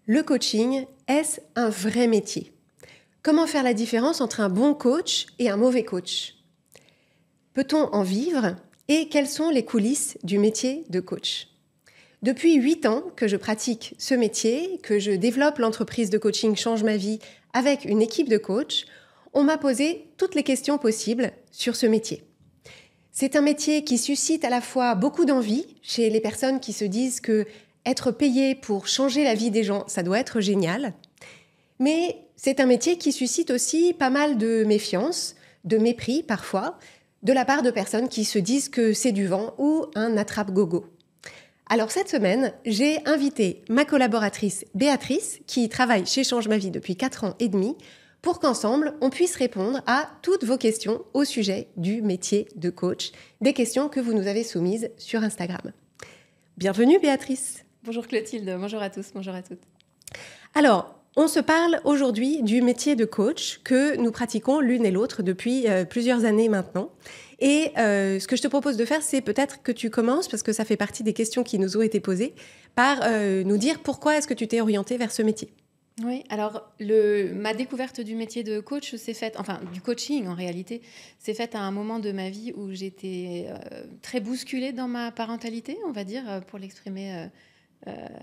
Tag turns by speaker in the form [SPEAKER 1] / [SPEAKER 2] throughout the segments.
[SPEAKER 1] Le coaching, est-ce un vrai métier ? Comment faire la différence entre un bon coach et un mauvais coach ? Peut-on en vivre ? Et quelles sont les coulisses du métier de coach ? Depuis 8 ans que je pratique ce métier, que je développe l'entreprise de coaching Change ma vie avec une équipe de coachs, on m'a posé toutes les questions possibles sur ce métier. C'est un métier qui suscite à la fois beaucoup d'envie chez les personnes qui se disent que être payé pour changer la vie des gens, ça doit être génial. Mais c'est un métier qui suscite aussi pas mal de méfiance, de mépris parfois, de la part de personnes qui se disent que c'est du vent ou un attrape-gogo. Alors cette semaine, j'ai invité ma collaboratrice Béatrice, qui travaille chez Change ma vie depuis 4 ans et demi, pour qu'ensemble, on puisse répondre à toutes vos questions au sujet du métier de coach, des questions que vous nous avez soumises sur Instagram. Bienvenue Béatrice.
[SPEAKER 2] Bonjour Clotilde, bonjour à tous, bonjour à toutes.
[SPEAKER 1] Alors, on se parle aujourd'hui du métier de coach que nous pratiquons l'une et l'autre depuis plusieurs années maintenant. Et ce que je te propose de faire, c'est peut-être que tu commences, parce que ça fait partie des questions qui nous ont été posées, par nous dire pourquoi est-ce que tu t'es orientée vers ce métier.
[SPEAKER 2] Oui, alors ma découverte du métier de coach s'est faite, enfin du coaching en réalité, s'est faite à un moment de ma vie où j'étais très bousculée dans ma parentalité, on va dire, pour l'exprimer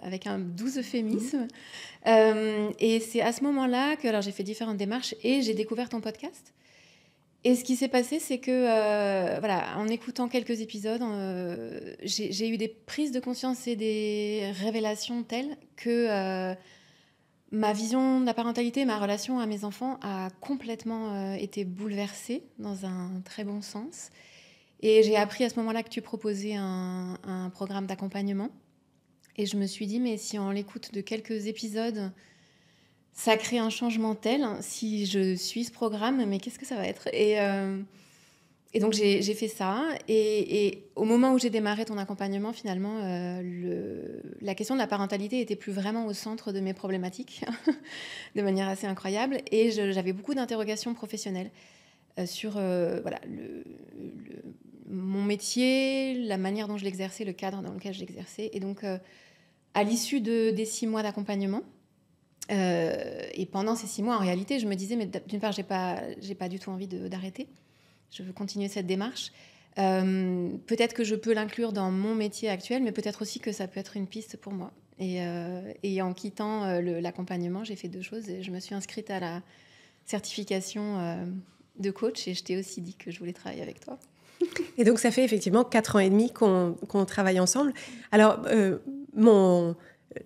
[SPEAKER 2] avec un doux euphémisme. Et c'est à ce moment-là que alors, j'ai fait différentes démarches et j'ai découvert ton podcast. Et ce qui s'est passé, c'est que, voilà, en écoutant quelques épisodes, j'ai eu des prises de conscience et des révélations telles que ma vision de la parentalité, ma relation à mes enfants a complètement été bouleversée dans un très bon sens. Et j'ai appris à ce moment-là que tu proposais un programme d'accompagnement. Et je me suis dit, mais si en l'écoute de quelques épisodes, ça crée un changement tel, si je suis ce programme, mais qu'est-ce que ça va être ? Et donc, j'ai fait ça. Et au moment où j'ai démarré ton accompagnement, finalement, la question de la parentalité était plus vraiment au centre de mes problématiques, de manière assez incroyable. Et j'avais beaucoup d'interrogations professionnelles sur voilà, mon métier, la manière dont je l'exerçais, le cadre dans lequel je l'exerçais. Et donc, à l'issue des 6 mois d'accompagnement, et pendant ces 6 mois, en réalité, je me disais, mais d'une part, j'ai pas du tout envie d'arrêter. Je veux continuer cette démarche. Peut-être que je peux l'inclure dans mon métier actuel, mais peut-être aussi que ça peut être une piste pour moi. Et en quittant l'accompagnement, j'ai fait 2 choses. Je me suis inscrite à la certification de coach et je t'ai aussi dit que je voulais travailler avec toi.
[SPEAKER 1] Et donc, ça fait effectivement 4 ans et demi qu'on travaille ensemble. Alors,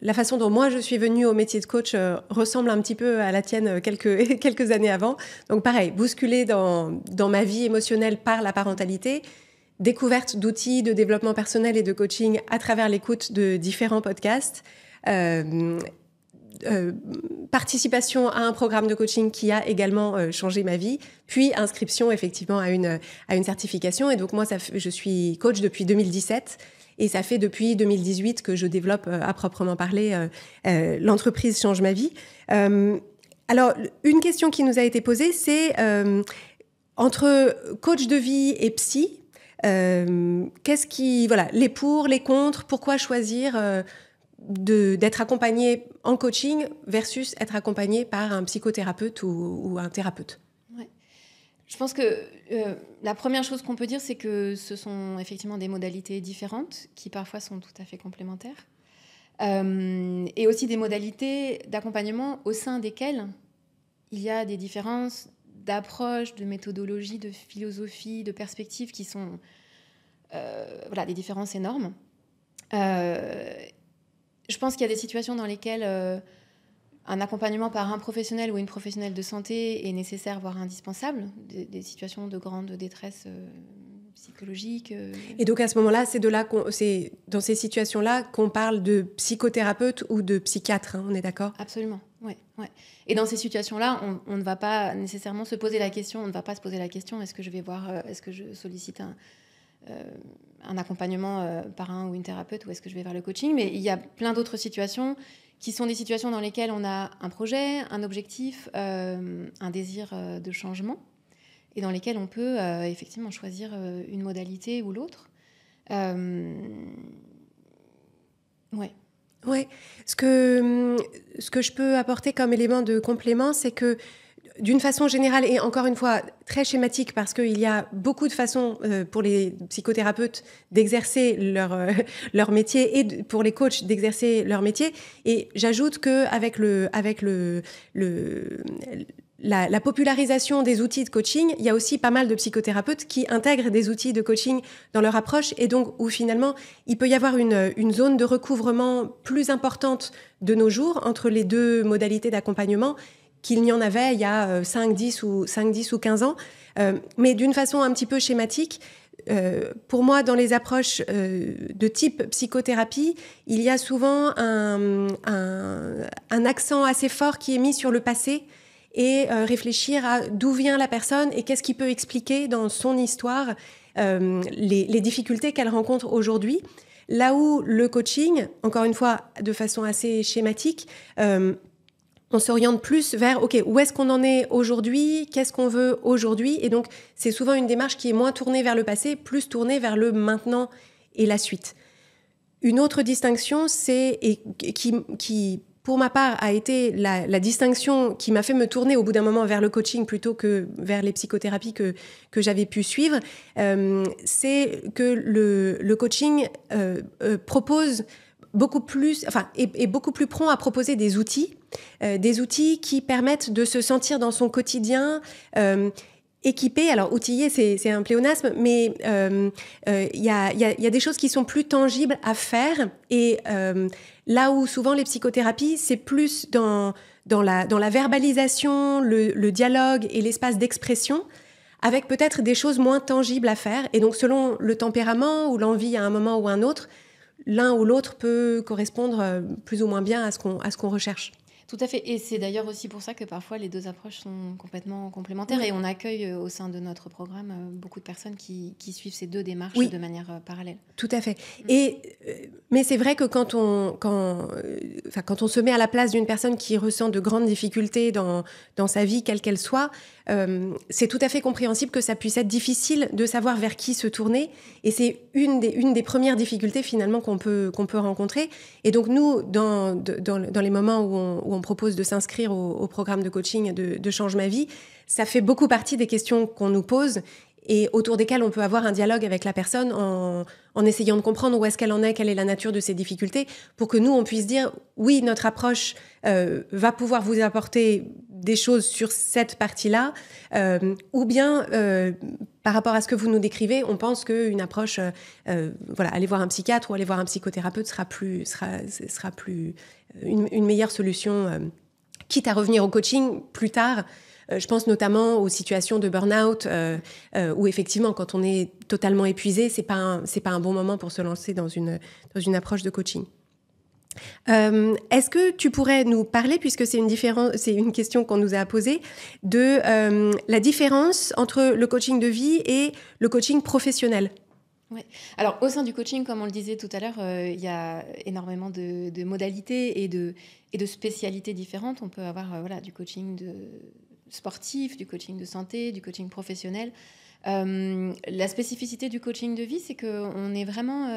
[SPEAKER 1] la façon dont moi je suis venue au métier de coach ressemble un petit peu à la tienne quelques années avant. Donc pareil, bousculée dans ma vie émotionnelle par la parentalité, découverte d'outils de développement personnel et de coaching à travers l'écoute de différents podcasts, participation à un programme de coaching qui a également changé ma vie, puis inscription effectivement à une certification. Et donc moi, je suis coach depuis 2017. Et ça fait depuis 2018 que je développe à proprement parler l'entreprise Change ma vie. Alors, une question qui nous a été posée, c'est entre coach de vie et psy, voilà, les pour, les contre, pourquoi choisir d'être accompagné en coaching versus être accompagné par un psychothérapeute ou un thérapeute?
[SPEAKER 2] Je pense que la première chose qu'on peut dire, c'est que ce sont effectivement des modalités différentes qui parfois sont tout à fait complémentaires. Et aussi des modalités d'accompagnement au sein desquelles il y a des différences d'approche, de méthodologie, de philosophie, de perspectives qui sont voilà, des différences énormes. Je pense qu'il y a des situations dans lesquelles un accompagnement par un professionnel ou une professionnelle de santé est nécessaire, voire indispensable, des situations de grande détresse psychologique.
[SPEAKER 1] Et donc à ce moment-là, c'est dans ces situations-là qu'on parle de psychothérapeute ou de psychiatre, hein, on est d'accord ?
[SPEAKER 2] Absolument, ouais. Et dans ces situations-là, on ne va pas nécessairement se poser la question, est-ce que je vais voir, est-ce que je sollicite un accompagnement par un ou une thérapeute ou est-ce que je vais vers le coaching ? Mais il y a plein d'autres situations qui sont des situations dans lesquelles on a un projet, un objectif, un désir de changement, et dans lesquelles on peut effectivement choisir une modalité ou l'autre. Ouais.
[SPEAKER 1] Ouais. Ce que je peux apporter comme élément de complément, c'est que d'une façon générale, et encore une fois très schématique, parce qu'il y a beaucoup de façons pour les psychothérapeutes d'exercer leur métier et pour les coachs d'exercer leur métier. Et j'ajoute qu'avec la popularisation des outils de coaching, il y a aussi pas mal de psychothérapeutes qui intègrent des outils de coaching dans leur approche, et donc où finalement il peut y avoir une zone de recouvrement plus importante de nos jours entre les deux modalités d'accompagnement qu'il n'y en avait il y a 5, 10 ou 15 ans. Mais d'une façon un petit peu schématique, pour moi, dans les approches de type psychothérapie, il y a souvent un accent assez fort qui est mis sur le passé et réfléchir à d'où vient la personne et qu'est-ce qui peut expliquer dans son histoire les difficultés qu'elle rencontre aujourd'hui. Là où le coaching, encore une fois, de façon assez schématique, on s'oriente plus vers, OK, où est-ce qu'on en est aujourd'hui? Qu'est-ce qu'on veut aujourd'hui? Et donc, c'est souvent une démarche qui est moins tournée vers le passé, plus tournée vers le maintenant et la suite. Une autre distinction, et qui, pour ma part, a été la distinction qui m'a fait me tourner au bout d'un moment vers le coaching plutôt que vers les psychothérapies que j'avais pu suivre, c'est que le coaching propose beaucoup plus, est beaucoup plus prompt à proposer des outils qui permettent de se sentir dans son quotidien équipé. Alors, outillé, c'est un pléonasme, mais il y a des choses qui sont plus tangibles à faire. Et là où souvent les psychothérapies, c'est plus dans la verbalisation, le dialogue et l'espace d'expression, avec peut-être des choses moins tangibles à faire. Et donc, selon le tempérament ou l'envie à un moment ou à un autre, l'un ou l'autre peut correspondre plus ou moins bien à ce qu'on recherche.
[SPEAKER 2] Tout à fait. Et c'est d'ailleurs aussi pour ça que parfois les deux approches sont complètement complémentaires. Oui. Et on accueille au sein de notre programme beaucoup de personnes qui suivent ces deux démarches de manière parallèle.
[SPEAKER 1] Tout à fait. Mais c'est vrai que quand on se met à la place d'une personne qui ressent de grandes difficultés dans sa vie, quelle qu'elle soit, c'est tout à fait compréhensible que ça puisse être difficile de savoir vers qui se tourner. Et c'est une des premières difficultés finalement qu'on peut rencontrer. Et donc nous, dans les moments où on propose de s'inscrire au programme de coaching de Change ma vie, ça fait beaucoup partie des questions qu'on nous pose et autour desquelles on peut avoir un dialogue avec la personne en essayant de comprendre où est-ce qu'elle en est, quelle est la nature de ses difficultés, pour que nous, on puisse dire oui, notre approche va pouvoir vous apporter des choses sur cette partie-là, ou bien par rapport à ce que vous nous décrivez, on pense qu'une approche, aller voir un psychiatre ou aller voir un psychothérapeute sera une meilleure solution, quitte à revenir au coaching plus tard. Je pense notamment aux situations de burn-out où effectivement, quand on est totalement épuisé, c'est pas un bon moment pour se lancer dans une approche de coaching. Est-ce que tu pourrais nous parler, puisque c'est une question qu'on nous a posée, de la différence entre le coaching de vie et le coaching professionnel?
[SPEAKER 2] Oui. Alors, au sein du coaching, comme on le disait tout à l'heure, il y a énormément de modalités et de spécialités différentes. On peut avoir du coaching sportif, du coaching de santé, du coaching professionnel. La spécificité du coaching de vie, c'est qu'on est vraiment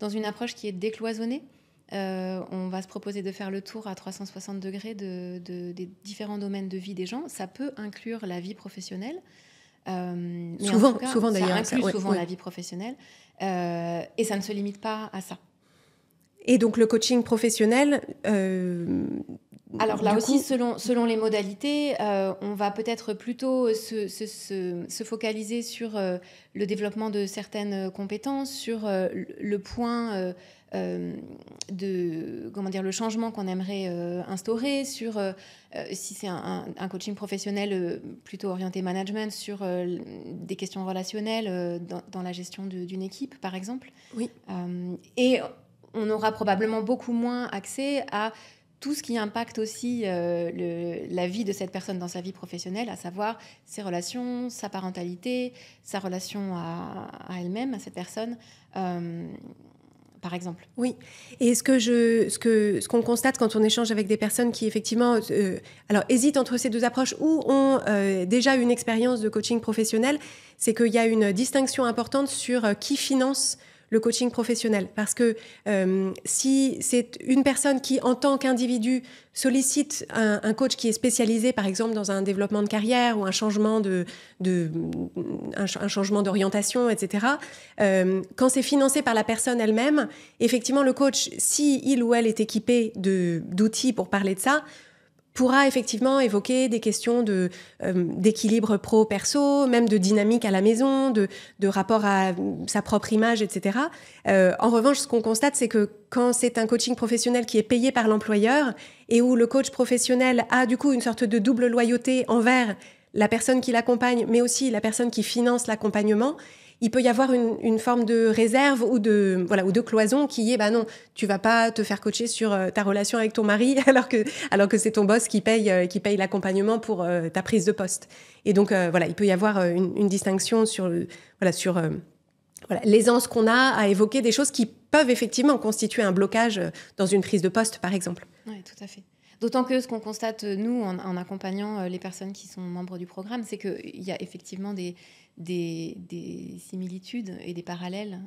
[SPEAKER 2] dans une approche qui est décloisonnée. On va se proposer de faire le tour à 360 degrés des différents domaines de vie des gens. Ça peut inclure la vie professionnelle.
[SPEAKER 1] Souvent d'ailleurs.
[SPEAKER 2] Ça inclut souvent la vie professionnelle. Et ça ne se limite pas à ça.
[SPEAKER 1] Et donc le coaching professionnel...
[SPEAKER 2] Alors là aussi, selon les modalités, on va peut-être plutôt se focaliser sur le développement de certaines compétences, sur le point le changement qu'on aimerait instaurer, sur si c'est un coaching professionnel plutôt orienté management, sur des questions relationnelles dans la gestion d'une équipe, par exemple.
[SPEAKER 1] Oui.
[SPEAKER 2] Et on aura probablement beaucoup moins accès à tout ce qui impacte aussi la vie de cette personne dans sa vie professionnelle, à savoir ses relations, sa parentalité, sa relation à elle-même, à cette personne, par exemple.
[SPEAKER 1] Oui, et ce qu'on constate quand on échange avec des personnes qui effectivement hésitent entre ces deux approches ou ont déjà une expérience de coaching professionnel, c'est qu'il y a une distinction importante sur qui finance le coaching professionnel. Parce que si c'est une personne qui, en tant qu'individu, sollicite un coach qui est spécialisé, par exemple, dans un développement de carrière ou un changement un changement d'orientation, etc., quand c'est financé par la personne elle-même, effectivement, le coach, si il ou elle est équipé d'outils pour parler de ça, pourra effectivement évoquer des questions d'équilibre pro-perso, même de dynamique à la maison, de rapport à sa propre image, etc. En revanche, ce qu'on constate, c'est que quand c'est un coaching professionnel qui est payé par l'employeur et où le coach professionnel a du coup une sorte de double loyauté envers la personne qui l'accompagne, mais aussi la personne qui finance l'accompagnement, il peut y avoir une forme de réserve ou de cloison qui est, non, tu vas pas te faire coacher sur ta relation avec ton mari alors que c'est ton boss qui paye l'accompagnement pour ta prise de poste. Et donc, il peut y avoir une distinction sur l'aisance qu'on a à évoquer des choses qui peuvent effectivement constituer un blocage dans une prise de poste, par exemple.
[SPEAKER 2] Oui, tout à fait. D'autant que ce qu'on constate, nous, en accompagnant les personnes qui sont membres du programme, c'est qu'il y a effectivement des similitudes et des parallèles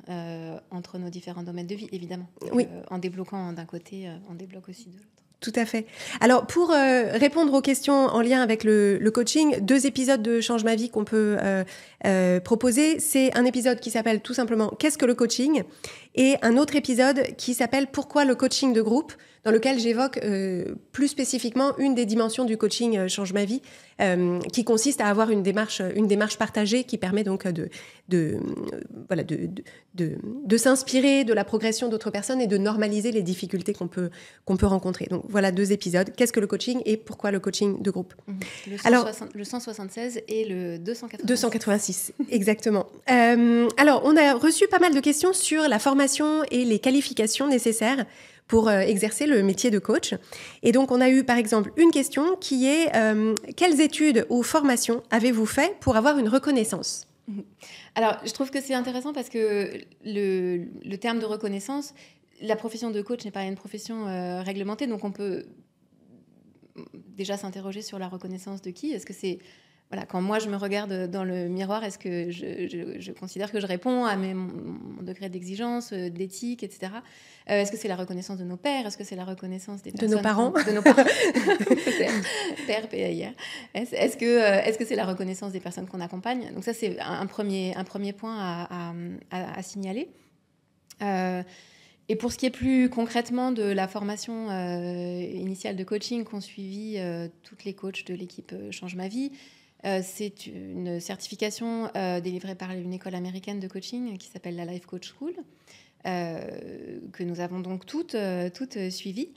[SPEAKER 2] entre nos différents domaines de vie, évidemment.
[SPEAKER 1] Oui.
[SPEAKER 2] En débloquant d'un côté, on débloque aussi de l'autre.
[SPEAKER 1] Tout à fait. Alors, pour répondre aux questions en lien avec le coaching, 2 épisodes de Change ma vie qu'on peut proposer. C'est un épisode qui s'appelle tout simplement « Qu'est-ce que le coaching ?» et un autre épisode qui s'appelle « Pourquoi le coaching de groupe ?» dans lequel j'évoque plus spécifiquement une des dimensions du coaching Change ma vie, qui consiste à avoir une démarche partagée qui permet donc de s'inspirer de la progression d'autres personnes et de normaliser les difficultés qu'on peut rencontrer. Donc voilà 2 épisodes. Qu'est-ce que le coaching et pourquoi le coaching de groupe ?
[SPEAKER 2] Le 176 et le 286.
[SPEAKER 1] 286, exactement. Alors, on a reçu pas mal de questions sur la formation et les qualifications nécessaires pour exercer le métier de coach. Et donc, on a eu, par exemple, une question qui est quelles études ou formations avez-vous fait pour avoir une reconnaissance ?
[SPEAKER 2] Alors, je trouve que c'est intéressant parce que le terme de reconnaissance, la profession de coach n'est pas une profession réglementée, donc on peut déjà s'interroger sur la reconnaissance de qui. Est-ce que c'est... Voilà, quand moi, je me regarde dans le miroir, est-ce que je considère que je réponds à mon degré d'exigence, d'éthique, etc. Est-ce que c'est la reconnaissance de nos pères ? Est-ce que c'est la reconnaissance des personnes...
[SPEAKER 1] De nos parents ?
[SPEAKER 2] De nos parents. Père, PAIR. Est-ce que c'est la reconnaissance des personnes qu'on accompagne ? Donc ça, c'est un premier point à signaler. Et pour ce qui est plus concrètement de la formation initiale de coaching qu'ont suivi toutes les coachs de l'équipe Change ma vie, c'est une certification délivrée par une école américaine de coaching qui s'appelle la Life Coach School, que nous avons donc toutes suivies.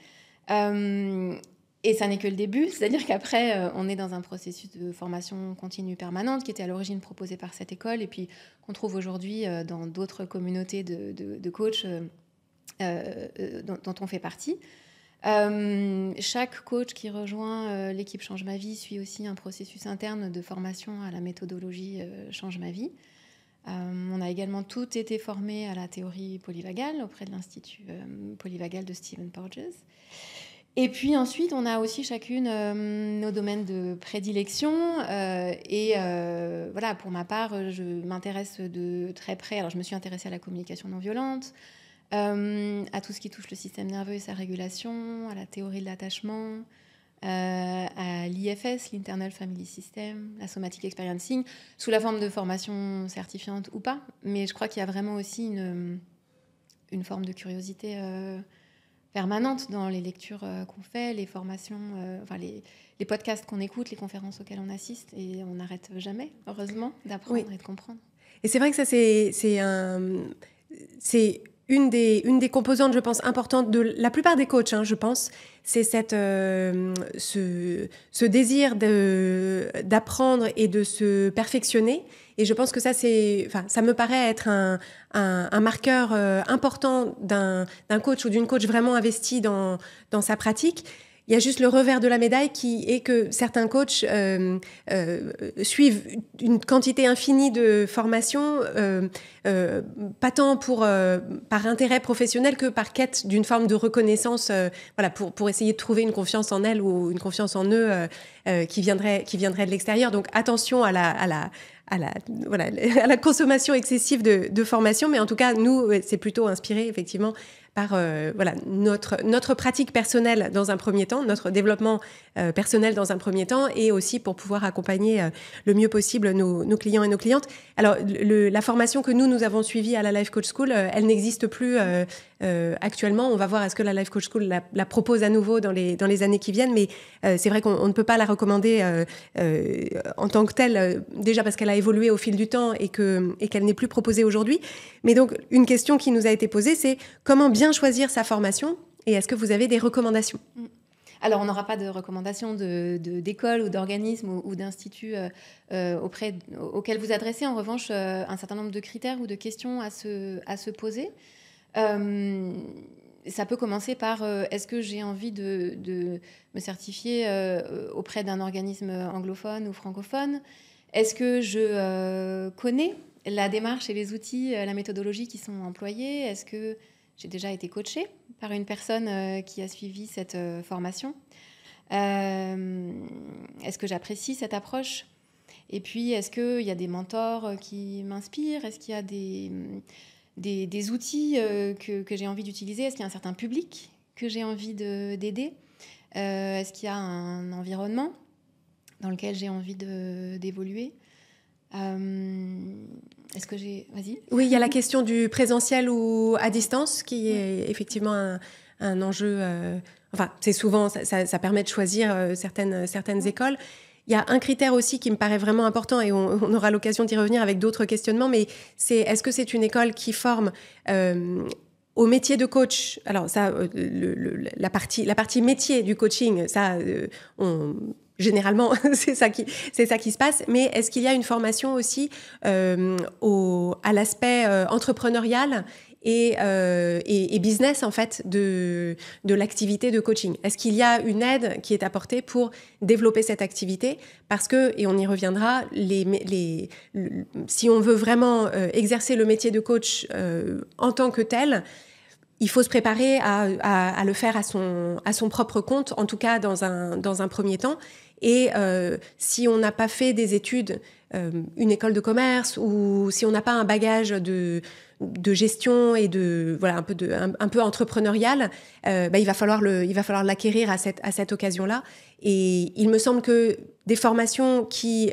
[SPEAKER 2] Et ça n'est que le début, c'est-à-dire qu'après, on est dans un processus de formation continue permanente qui était à l'origine proposé par cette école et puis qu'on trouve aujourd'hui dans d'autres communautés de coachs dont on fait partie. Chaque coach qui rejoint l'équipe Change ma vie suit aussi un processus interne de formation à la méthodologie Change ma vie. On a également toutes été formés à la théorie polyvagale auprès de l'Institut polyvagal de Stephen Porges. Et puis ensuite, on a aussi chacune nos domaines de prédilection. Voilà, pour ma part, je m'intéresse de très près. Alors, je me suis intéressée à la communication non violente, à tout ce qui touche le système nerveux et sa régulation, à la théorie de l'attachement, à l'IFS, l'Internal Family System, la Somatic Experiencing, sous la forme de formation certifiante ou pas. Mais je crois qu'il y a vraiment aussi une forme de curiosité permanente dans les lectures qu'on fait, les formations, les podcasts qu'on écoute, les conférences auxquelles on assiste. Et on n'arrête jamais, heureusement, d'apprendre et de comprendre. Et
[SPEAKER 1] c'est vrai que ça, c'est une des composantes, je pense, importantes de la plupart des coachs, je pense, c'est ce désir d'apprendre et de se perfectionner. Et je pense que ça me paraît être un marqueur important d'un coach ou d'une coach vraiment investie dans sa pratique. Il y a juste le revers de la médaille qui est que certains coachs suivent une quantité infinie de formations, pas tant par intérêt professionnel que par quête d'une forme de reconnaissance, pour essayer de trouver une confiance en elles ou une confiance en eux qui viendrait de l'extérieur. Donc attention à à la consommation excessive de formation. Mais en tout cas, nous, c'est plutôt inspiré, effectivement, par notre pratique personnelle dans un premier temps, notre développement personnel dans un premier temps, et aussi pour pouvoir accompagner le mieux possible nos clients et nos clientes. Alors, la formation que nous avons suivie à la Life Coach School, elle n'existe plus actuellement. On va voir est-ce que la Life Coach School la propose à nouveau dans les années qui viennent, mais c'est vrai qu'on ne peut pas la recommander en tant que telle, déjà parce qu'elle a évolué au fil du temps et qu'elle n'est plus proposée aujourd'hui. Mais donc, une question qui nous a été posée, c'est comment bien choisir sa formation, et est-ce que vous avez des recommandations ?
[SPEAKER 2] Alors, on n'aura pas de recommandations d'écoles ou d'organismes ou d'instituts auxquels vous adressez. En revanche, un certain nombre de critères ou de questions à se poser. Ça peut commencer par est-ce que j'ai envie de me certifier auprès d'un organisme anglophone ou francophone ? Est-ce que je connais la démarche et les outils, la méthodologie qui sont employés ? Est-ce que j'ai déjà été coachée par une personne qui a suivi cette formation ? Est-ce que j'apprécie cette approche ? Et puis, est-ce qu'il y a des mentors qui m'inspirent ? Est-ce qu'il y a des outils que j'ai envie d'utiliser ? Est-ce qu'il y a un certain public que j'ai envie d'aider ? Est-ce qu'il y a un environnement dans lequel j'ai envie d'évoluer ? Est-ce que j'ai... Vas-y.
[SPEAKER 1] Oui, il y a la question du présentiel ou à distance qui est effectivement un enjeu... Enfin, c'est souvent... Ça permet de choisir certaines écoles. Il y a un critère aussi qui me paraît vraiment important, et on aura l'occasion d'y revenir avec d'autres questionnements, mais c'est est-ce que c'est une école qui forme au métier de coach ? Alors ça, la partie métier du coaching, ça, généralement, c'est ça qui se passe. Mais est-ce qu'il y a une formation aussi à l'aspect entrepreneurial et business, en fait, de l'activité de coaching ? Est-ce qu'il y a une aide qui est apportée pour développer cette activité ? Parce que, et on y reviendra, si on veut vraiment exercer le métier de coach en tant que tel, il faut se préparer à le faire à son propre compte, en tout cas dans un premier temps. Et si on n'a pas fait des études, une école de commerce, ou si on n'a pas un bagage de gestion et un peu entrepreneurial, il va falloir l'acquérir à cette occasion-là. Et il me semble que des formations qui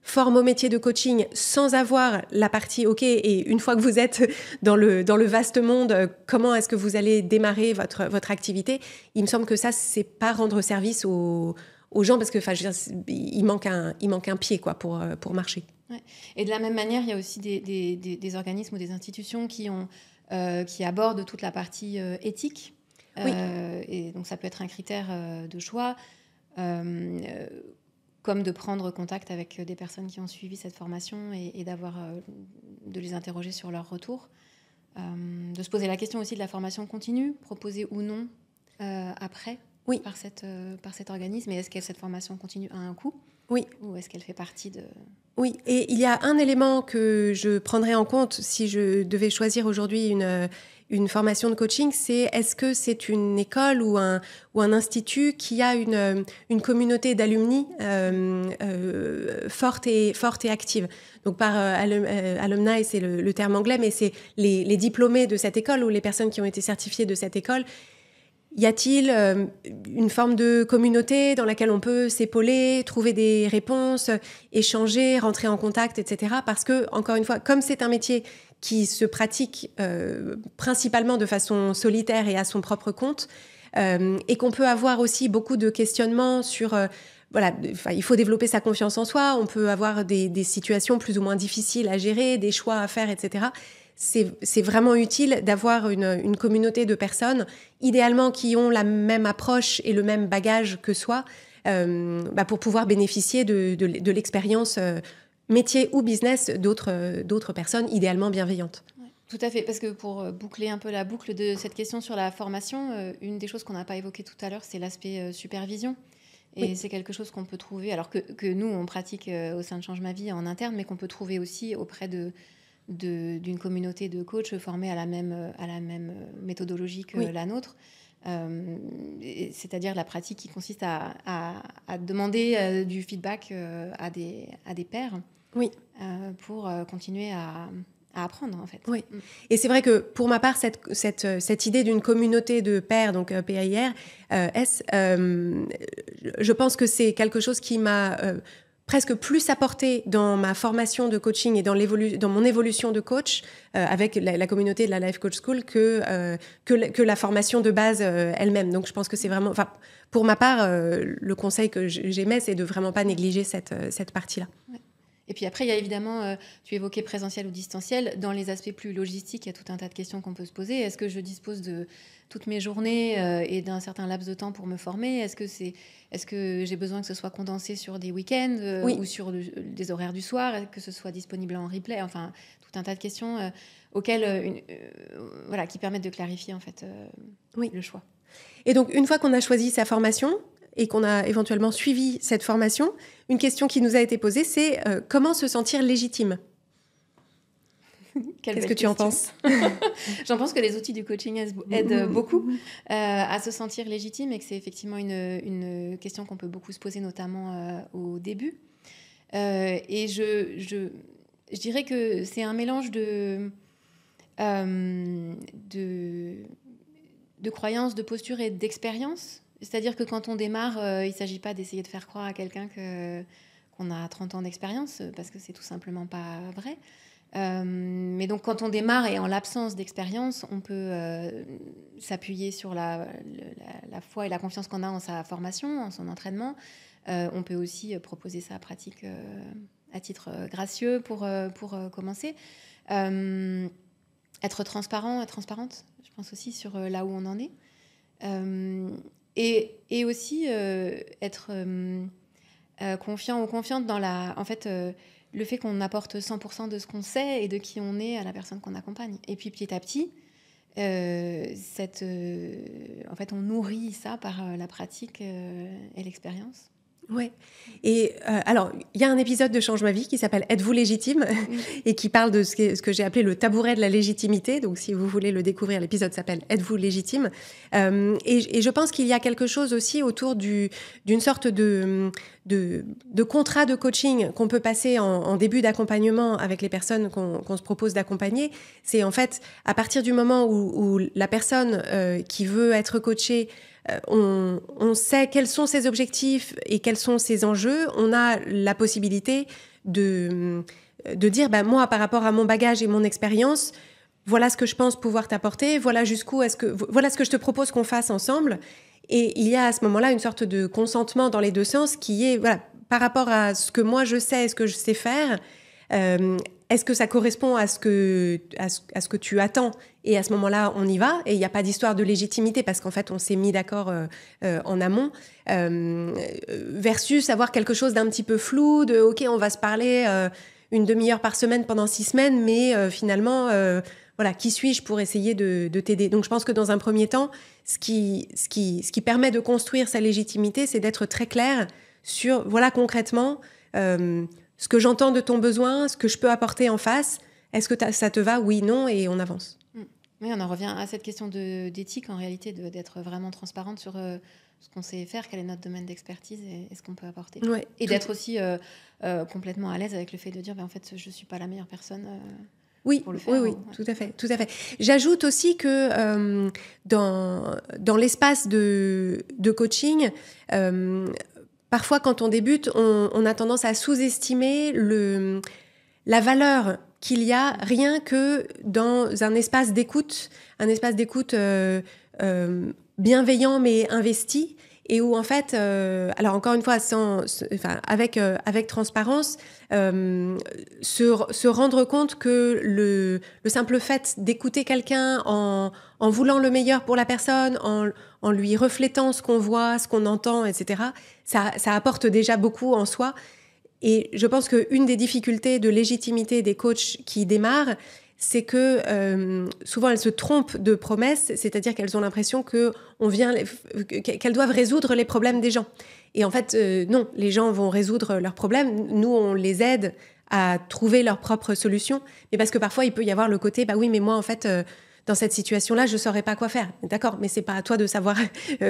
[SPEAKER 1] forment au métier de coaching sans avoir la partie OK, et une fois que vous êtes dans le vaste monde, comment est-ce que vous allez démarrer votre activité ? Il me semble que ça, c'est pas rendre service aux gens, parce que il manque un pied, quoi, pour marcher.
[SPEAKER 2] Ouais. Et de la même manière, il y a aussi des organismes ou des institutions qui abordent toute la partie éthique.
[SPEAKER 1] Oui.
[SPEAKER 2] Et donc ça peut être un critère de choix, comme de prendre contact avec des personnes qui ont suivi cette formation et de les interroger sur leur retour. De se poser la question aussi de la formation continue, proposée ou non après.
[SPEAKER 1] Oui.
[SPEAKER 2] Par cet organisme. Et est-ce que cette formation continue à un coût ?
[SPEAKER 1] Oui.
[SPEAKER 2] Ou est-ce qu'elle fait partie de...
[SPEAKER 1] Oui, et il y a un élément que je prendrais en compte si je devais choisir aujourd'hui une formation de coaching, c'est est-ce que c'est une école ou un institut qui a une communauté d'alumni forte et active. Donc par alumni, c'est le terme anglais, mais c'est les diplômés de cette école ou les personnes qui ont été certifiées de cette école. Y a-t-il une forme de communauté dans laquelle on peut s'épauler, trouver des réponses, échanger, rentrer en contact, etc. Parce que, encore une fois, comme c'est un métier qui se pratique principalement de façon solitaire et à son propre compte, et qu'on peut avoir aussi beaucoup de questionnements sur... il faut développer sa confiance en soi, on peut avoir des situations plus ou moins difficiles à gérer, des choix à faire, etc. C'est vraiment utile d'avoir une communauté de personnes, idéalement qui ont la même approche et le même bagage que soi, pour pouvoir bénéficier de l'expérience métier ou business d'autres personnes, idéalement bienveillantes.
[SPEAKER 2] Ouais, tout à fait, parce que pour boucler un peu la boucle de cette question sur la formation, une des choses qu'on n'a pas évoquées tout à l'heure, c'est l'aspect supervision. Et oui. C'est quelque chose qu'on peut trouver, alors que nous, on pratique au sein de Change Ma Vie en interne, mais qu'on peut trouver aussi auprès d'une communauté de coachs formés à la même méthodologie que oui. La nôtre. C'est-à-dire la pratique qui consiste à demander du feedback à des pairs.
[SPEAKER 1] Oui.
[SPEAKER 2] pour continuer à apprendre, en fait.
[SPEAKER 1] Oui. Et c'est vrai que pour ma part, cette idée d'une communauté de pairs, donc PAIR, je pense que c'est quelque chose qui m'a presque plus apporté dans ma formation de coaching et dans mon évolution de coach avec la communauté de la Life Coach School que la formation de base elle-même. Donc je pense que c'est vraiment... Pour ma part, le conseil que j'émets, c'est de vraiment pas négliger cette partie-là.
[SPEAKER 2] Ouais. Et puis après, il y a évidemment, tu évoquais présentiel ou distanciel. Dans les aspects plus logistiques, il y a tout un tas de questions qu'on peut se poser. Est-ce que je dispose de toutes mes journées et d'un certain laps de temps pour me former ? Est-ce que j'ai besoin que ce soit condensé sur des week-ends ou sur des horaires du soir ? Que ce soit disponible en replay ? Enfin, tout un tas de questions auxquelles, qui permettent de clarifier en fait le choix.
[SPEAKER 1] Et donc, une fois qu'on a choisi sa formation et qu'on a éventuellement suivi cette formation, une question qui nous a été posée, c'est comment se sentir légitime ? Qu'est-ce que tu en penses ?
[SPEAKER 2] J'en pense que les outils du coaching aident beaucoup à se sentir légitime et que c'est effectivement une question qu'on peut beaucoup se poser, notamment au début. Et je dirais que c'est un mélange de croyances, de posture et d'expérience. C'est-à-dire que quand on démarre, il ne s'agit pas d'essayer de faire croire à quelqu'un qu'on a 30 ans d'expérience, parce que c'est tout simplement pas vrai. Mais donc, quand on démarre et en l'absence d'expérience, on peut s'appuyer sur la foi et la confiance qu'on a en sa formation, en son entraînement. On peut aussi proposer sa pratique à titre gracieux pour commencer. Être transparent, être transparente, je pense aussi, sur là où on en est. Et aussi être confiant ou confiante dans le fait qu'on apporte 100% de ce qu'on sait et de qui on est à la personne qu'on accompagne. Et puis petit à petit, en fait, on nourrit ça par la pratique et l'expérience.
[SPEAKER 1] Ouais. Et alors, il y a un épisode de Change ma vie qui s'appelle « Êtes-vous légitime ?» et qui parle de ce que j'ai appelé le tabouret de la légitimité. Donc, si vous voulez le découvrir, l'épisode s'appelle « Êtes-vous légitime ?» Et je pense qu'il y a quelque chose aussi autour d'une sorte de contrat de coaching qu'on peut passer en début d'accompagnement avec les personnes qu'on se propose d'accompagner. C'est en fait, à partir du moment où la personne qui veut être coachée, on sait quels sont ses objectifs et quels sont ses enjeux, on a la possibilité de dire moi, par rapport à mon bagage et mon expérience, voilà ce que je pense pouvoir t'apporter, voilà ce que je te propose qu'on fasse ensemble. Et il y a à ce moment-là une sorte de consentement dans les deux sens qui est, par rapport à ce que moi je sais et ce que je sais faire, est-ce que ça correspond à ce que tu attends ? Et à ce moment-là, on y va. Et il n'y a pas d'histoire de légitimité parce qu'en fait, on s'est mis d'accord en amont. Versus avoir quelque chose d'un petit peu flou, de « OK, on va se parler une demi-heure par semaine pendant 6 semaines, mais finalement, qui suis-je pour essayer de t'aider ?» Donc, je pense que dans un premier temps, ce qui permet de construire sa légitimité, c'est d'être très clair sur, concrètement... ce que j'entends de ton besoin, ce que je peux apporter en face, est-ce que ça te va ? Oui, non, et on avance.
[SPEAKER 2] Oui, on en revient à cette question d'éthique, en réalité, d'être vraiment transparente sur ce qu'on sait faire, quel est notre domaine d'expertise et ce qu'on peut apporter.
[SPEAKER 1] Ouais,
[SPEAKER 2] et d'être aussi complètement à l'aise avec le fait de dire, en fait, je ne suis pas la meilleure personne pour le faire.
[SPEAKER 1] Oui, tout à fait. J'ajoute aussi que dans l'espace de coaching... parfois, quand on débute, on a tendance à sous-estimer la valeur qu'il y a rien que dans un espace d'écoute bienveillant mais investi, et où en fait, alors encore une fois, avec transparence, se rendre compte que le simple fait d'écouter quelqu'un en voulant le meilleur pour la personne, en lui reflétant ce qu'on voit, ce qu'on entend, etc., ça apporte déjà beaucoup en soi. Et je pense qu'une des difficultés de légitimité des coachs qui démarrent, c'est que souvent elles se trompent de promesses, c'est-à-dire qu'elles ont l'impression qu'elles doivent résoudre les problèmes des gens. Et en fait, non, les gens vont résoudre leurs problèmes. Nous, on les aide à trouver leurs propres solutions. Mais parce que parfois, il peut y avoir le côté, oui, mais moi, en fait, dans cette situation-là, je ne saurais pas quoi faire. D'accord, mais c'est pas à toi de savoir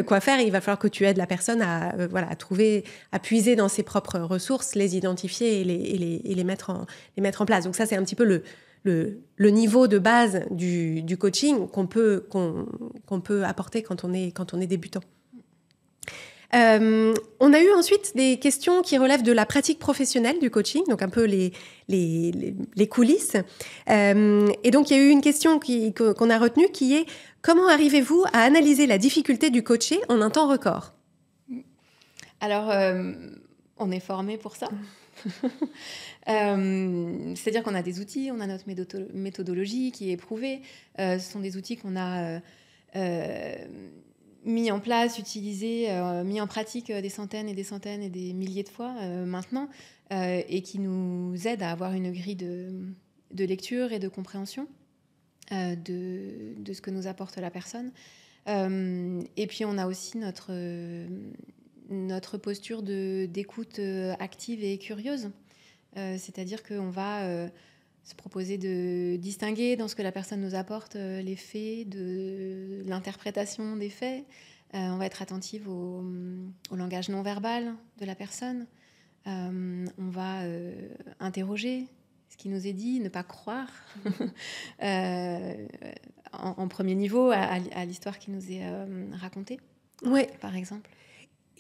[SPEAKER 1] quoi faire. Il va falloir que tu aides la personne à trouver, à puiser dans ses propres ressources, les identifier et les mettre en place. Donc ça, c'est un petit peu le niveau de base du coaching qu'on peut apporter quand on est débutant. On a eu ensuite des questions qui relèvent de la pratique professionnelle du coaching, donc un peu les coulisses. Et donc, il y a eu une question qu'on a retenue qui est « Comment arrivez-vous à analyser la difficulté du coaché en un temps record ?»
[SPEAKER 2] Alors, on est formé pour ça. C'est-à-dire qu'on a des outils, on a notre méthodologie qui est éprouvée. Ce sont des outils qu'on a mis en place, utilisés, mis en pratique des centaines et des milliers de fois maintenant, et qui nous aident à avoir une grille de lecture et de compréhension de ce que nous apporte la personne. Et puis on a aussi notre posture d'écoute active et curieuse. C'est-à-dire qu'on va se proposer de distinguer dans ce que la personne nous apporte les faits de l'interprétation des faits. On va être attentive au langage non verbal de la personne. On va interroger ce qui nous est dit, ne pas croire en premier niveau à l'histoire qui nous est racontée, par exemple.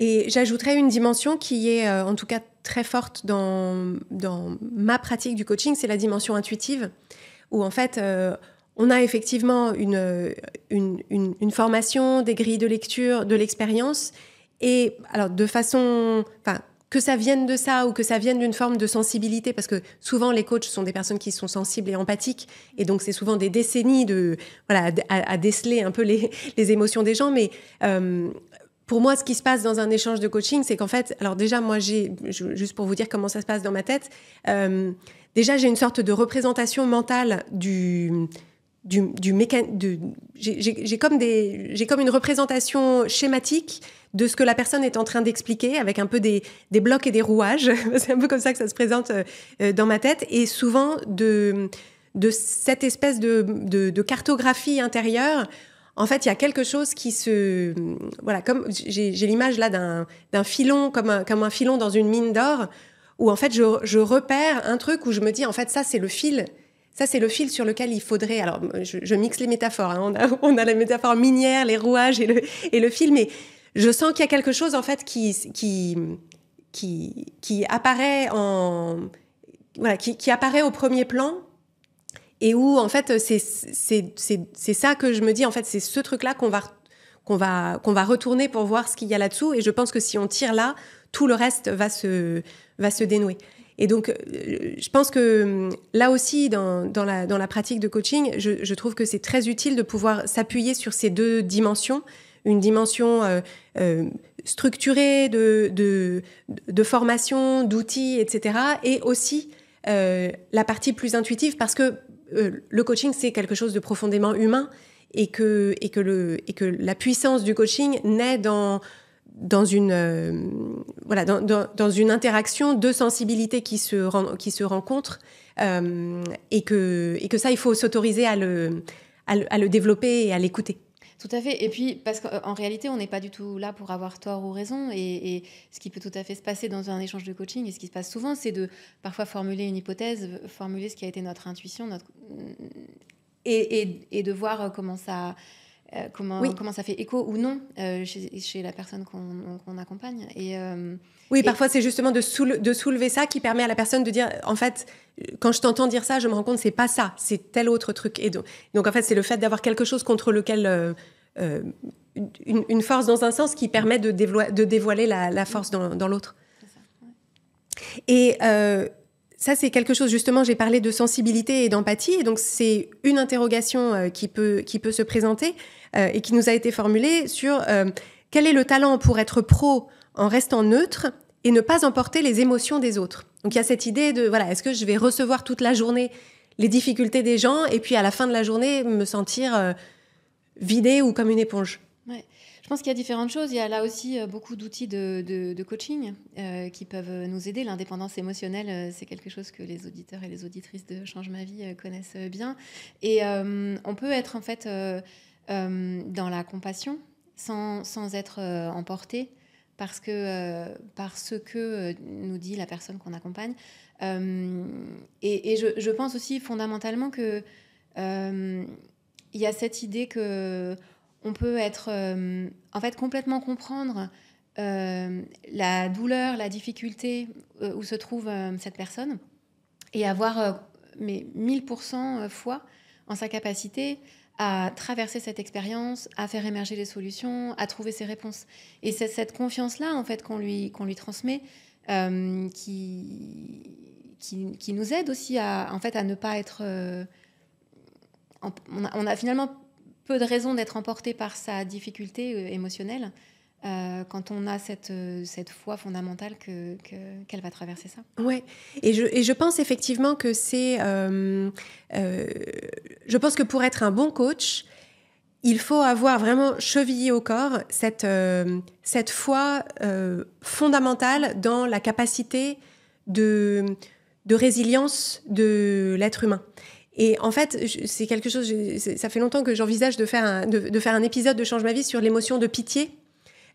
[SPEAKER 1] Et j'ajouterais une dimension qui est en tout cas très forte dans ma pratique du coaching, c'est la dimension intuitive, où en fait on a effectivement une formation, des grilles de lecture, de l'expérience, et alors de façon, que ça vienne de ça ou que ça vienne d'une forme de sensibilité, parce que souvent les coachs sont des personnes qui sont sensibles et empathiques, et donc c'est souvent des décennies à déceler un peu les émotions des gens, mais pour moi, ce qui se passe dans un échange de coaching, c'est qu'en fait, alors déjà, moi, juste pour vous dire comment ça se passe dans ma tête, déjà, j'ai une sorte de représentation mentale j'ai comme une représentation schématique de ce que la personne est en train d'expliquer, avec un peu des blocs et des rouages. C'est un peu comme ça que ça se présente dans ma tête, et souvent de cette espèce de cartographie intérieure. En fait, il y a quelque chose qui se... Voilà, comme j'ai l'image là d'un filon, comme un filon dans une mine d'or, où en fait, je repère un truc où je me dis, en fait, ça, c'est le fil sur lequel il faudrait... Alors, je mixe les métaphores. Hein, on a la métaphore minière, les rouages et le fil, mais je sens qu'il y a quelque chose, en fait, qui apparaît qui apparaît au premier plan, et où, en fait, c'est ça que je me dis, en fait, c'est ce truc-là qu'on va retourner pour voir ce qu'il y a là-dessous. Et je pense que si on tire là, tout le reste va se dénouer. Et donc, je pense que là aussi, dans la pratique de coaching, je trouve que c'est très utile de pouvoir s'appuyer sur ces deux dimensions. Une dimension structurée de formation, d'outils, etc. Et aussi la partie plus intuitive, parce que le coaching, c'est quelque chose de profondément humain, et que la puissance du coaching naît dans une interaction de sensibilités qui se rencontrent, et que ça, il faut s'autoriser à le développer et à l'écouter.
[SPEAKER 2] Tout à fait. Et puis, parce qu'en réalité, on n'est pas du tout là pour avoir tort ou raison. Et ce qui peut tout à fait se passer dans un échange de coaching, et ce qui se passe souvent, c'est de parfois formuler une hypothèse, formuler ce qui a été notre intuition, et de voir comment ça fait écho ou non chez la personne qu'on accompagne.
[SPEAKER 1] Parfois, c'est justement de soulever ça qui permet à la personne de dire, en fait, quand je t'entends dire ça, je me rends compte, c'est pas ça, c'est tel autre truc. Et donc en fait, c'est le fait d'avoir quelque chose contre lequel... une force dans un sens qui permet de dévoiler la force dans l'autre.
[SPEAKER 2] C'est ça, ouais.
[SPEAKER 1] Et ça, c'est quelque chose, justement, j'ai parlé de sensibilité et d'empathie, et donc c'est une interrogation qui peut se présenter et qui nous a été formulée sur quel est le talent pour être pro en restant neutre et ne pas emporter les émotions des autres. Donc il y a cette idée de, est-ce que je vais recevoir toute la journée les difficultés des gens, et puis à la fin de la journée, me sentir vidée ou comme une éponge.
[SPEAKER 2] Ouais. Je pense qu'il y a différentes choses. Il y a là aussi beaucoup d'outils de coaching qui peuvent nous aider. L'indépendance émotionnelle, c'est quelque chose que les auditeurs et les auditrices de Change ma vie connaissent bien. Et on peut être en fait dans la compassion sans être emporté par ce que nous dit la personne qu'on accompagne. Et je pense aussi fondamentalement que il y a cette idée que on peut être en fait complètement comprendre la douleur, la difficulté où se trouve cette personne et avoir mais 1000% foi en sa capacité à traverser cette expérience, à faire émerger les solutions, à trouver ses réponses. Et c'est cette confiance-là en fait qu'on lui transmet qui nous aide aussi à ne pas être... on a finalement peu de raisons d'être emporté par sa difficulté émotionnelle quand on a cette foi fondamentale qu'elle va traverser ça.
[SPEAKER 1] Ouais, et je pense effectivement que c'est... je pense que pour être un bon coach, il faut avoir vraiment chevillé au corps cette foi fondamentale dans la capacité de résilience de l'être humain. Et en fait, c'est quelque chose... Ça fait longtemps que j'envisage de faire un épisode de Change ma vie sur l'émotion de pitié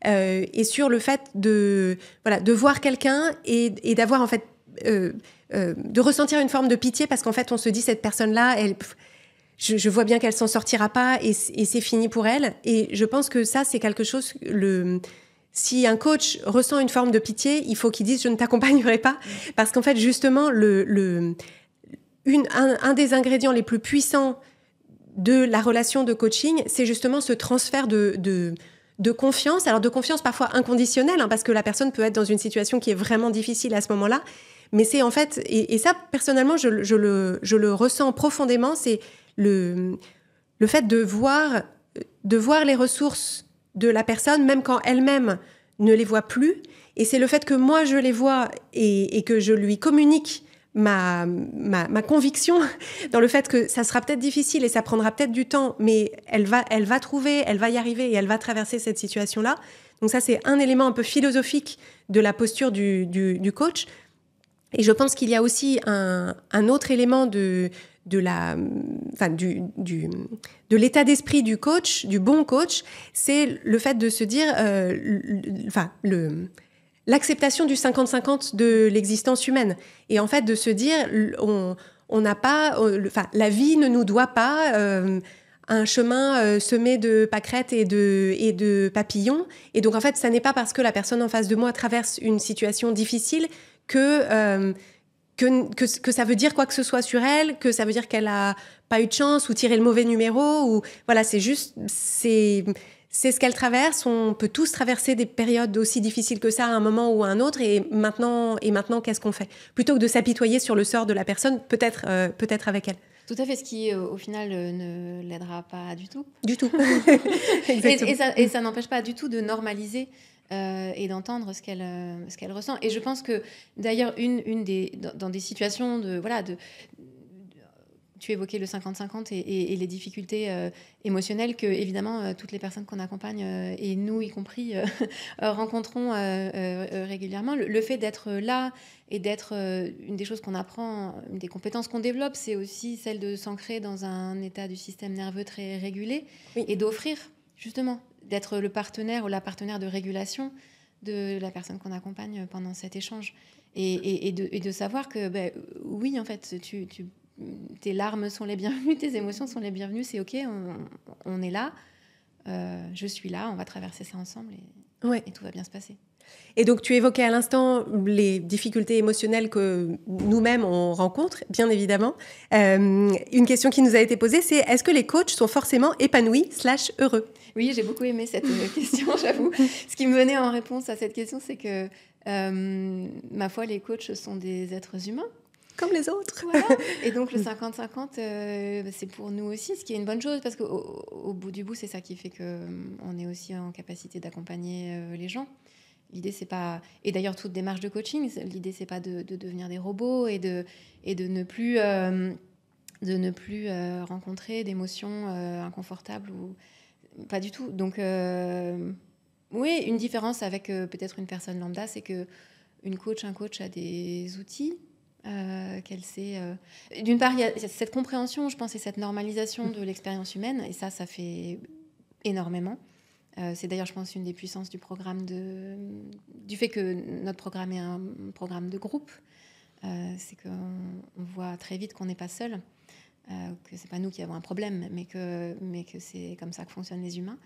[SPEAKER 1] et sur le fait de voir quelqu'un et d'avoir en fait... de ressentir une forme de pitié parce qu'en fait, on se dit, cette personne-là, je vois bien qu'elle s'en sortira pas et c'est fini pour elle. Et je pense que ça, c'est quelque chose... Si un coach ressent une forme de pitié, il faut qu'il dise « je ne t'accompagnerai pas ». Parce qu'en fait, justement, un des ingrédients les plus puissants de la relation de coaching, c'est justement ce transfert de confiance. Alors de confiance parfois inconditionnelle, hein, parce que la personne peut être dans une situation qui est vraiment difficile à ce moment-là. Mais c'est en fait... Et ça, personnellement, je le ressens profondément, c'est le fait de voir les ressources de la personne, même quand elle-même ne les voit plus. Et c'est le fait que moi, je les vois et que je lui communique ma conviction dans le fait que ça sera peut-être difficile et ça prendra peut-être du temps, mais elle va trouver, elle va y arriver et elle va traverser cette situation-là. Donc ça, c'est un élément un peu philosophique de la posture du coach. Et je pense qu'il y a aussi un autre élément de l'état d'esprit du coach, du bon coach, c'est le fait de se dire, l'acceptation du 50-50 de l'existence humaine. Et en fait, de se dire, on n'a pas, la vie ne nous doit pas un chemin semé de pâquerettes et de papillons. Et donc, en fait, ça n'est pas parce que la personne en face de moi traverse une situation difficile que ça veut dire quoi que ce soit sur elle, que ça veut dire qu'elle a pas eu de chance ou tiré le mauvais numéro, ou voilà, c'est ce qu'elle traverse. On peut tous traverser des périodes aussi difficiles que ça à un moment ou à un autre, et maintenant qu'est-ce qu'on fait? Plutôt que de s'apitoyer sur le sort de la personne, peut-être avec elle.
[SPEAKER 2] Tout à fait, ce qui, au final, ne l'aidera pas du tout.
[SPEAKER 1] Du tout.
[SPEAKER 2] et ça n'empêche pas du tout de normaliser et d'entendre ce qu'elle ressent. Et je pense que, d'ailleurs, dans des situations tu évoquais le 50-50 et les difficultés émotionnelles que, évidemment, toutes les personnes qu'on accompagne, et nous y compris, rencontrons régulièrement. Le fait d'être là et d'être... une des choses qu'on apprend, une des compétences qu'on développe, c'est aussi celle de s'ancrer dans un état du système nerveux très régulé, oui. Et d'offrir, justement, d'être le partenaire ou la partenaire de régulation de la personne qu'on accompagne pendant cet échange. Et de savoir que, oui, en fait, tes larmes sont les bienvenues, tes émotions sont les bienvenues, c'est OK, on est là, je suis là, on va traverser ça ensemble et tout va bien se passer.
[SPEAKER 1] Et donc, tu évoquais à l'instant les difficultés émotionnelles que nous-mêmes, on rencontre, bien évidemment. Une question qui nous a été posée, c'est est-ce que les coachs sont forcément épanouis / heureux?
[SPEAKER 2] Oui, j'ai beaucoup aimé cette question, j'avoue. Ce qui me venait en réponse à cette question, c'est que, ma foi, les coachs sont des êtres humains.
[SPEAKER 1] Comme les autres.
[SPEAKER 2] Voilà. Et donc, le 50-50, c'est pour nous aussi, ce qui est une bonne chose, parce qu'au bout du bout, c'est ça qui fait qu'on est aussi en capacité d'accompagner les gens. L'idée, c'est pas... Et d'ailleurs, toute démarche de coaching, l'idée, c'est pas de devenir des robots et de ne plus rencontrer d'émotions inconfortables ou... Pas du tout. Donc, Oui, une différence avec peut-être une personne lambda, c'est que un coach a des outils qu'elle sait. D'une part, il y a cette compréhension, je pense, et cette normalisation de l'expérience humaine, et ça fait énormément. C'est d'ailleurs, je pense, une des puissances du programme du fait que notre programme est un programme de groupe. C'est qu'on voit très vite qu'on n'est pas seul, que c'est pas nous qui avons un problème, mais que c'est comme ça que fonctionnent les humains.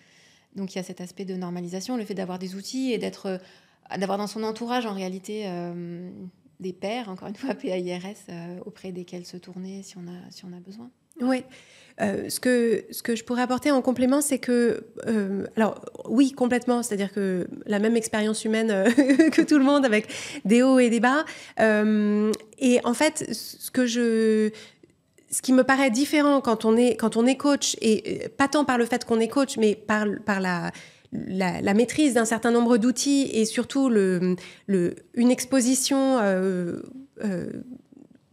[SPEAKER 2] Donc il y a cet aspect de normalisation, le fait d'avoir des outils et d'avoir dans son entourage en réalité des pairs, encore une fois PAIRS, auprès desquels se tourner si on a besoin.
[SPEAKER 1] Oui. Ce que je pourrais apporter en complément, c'est que, alors oui, complètement, c'est-à-dire que la même expérience humaine que tout le monde, avec des hauts et des bas. Et en fait, ce qui me paraît différent quand on est coach, et pas tant par le fait qu'on est coach, mais par la maîtrise d'un certain nombre d'outils et surtout une exposition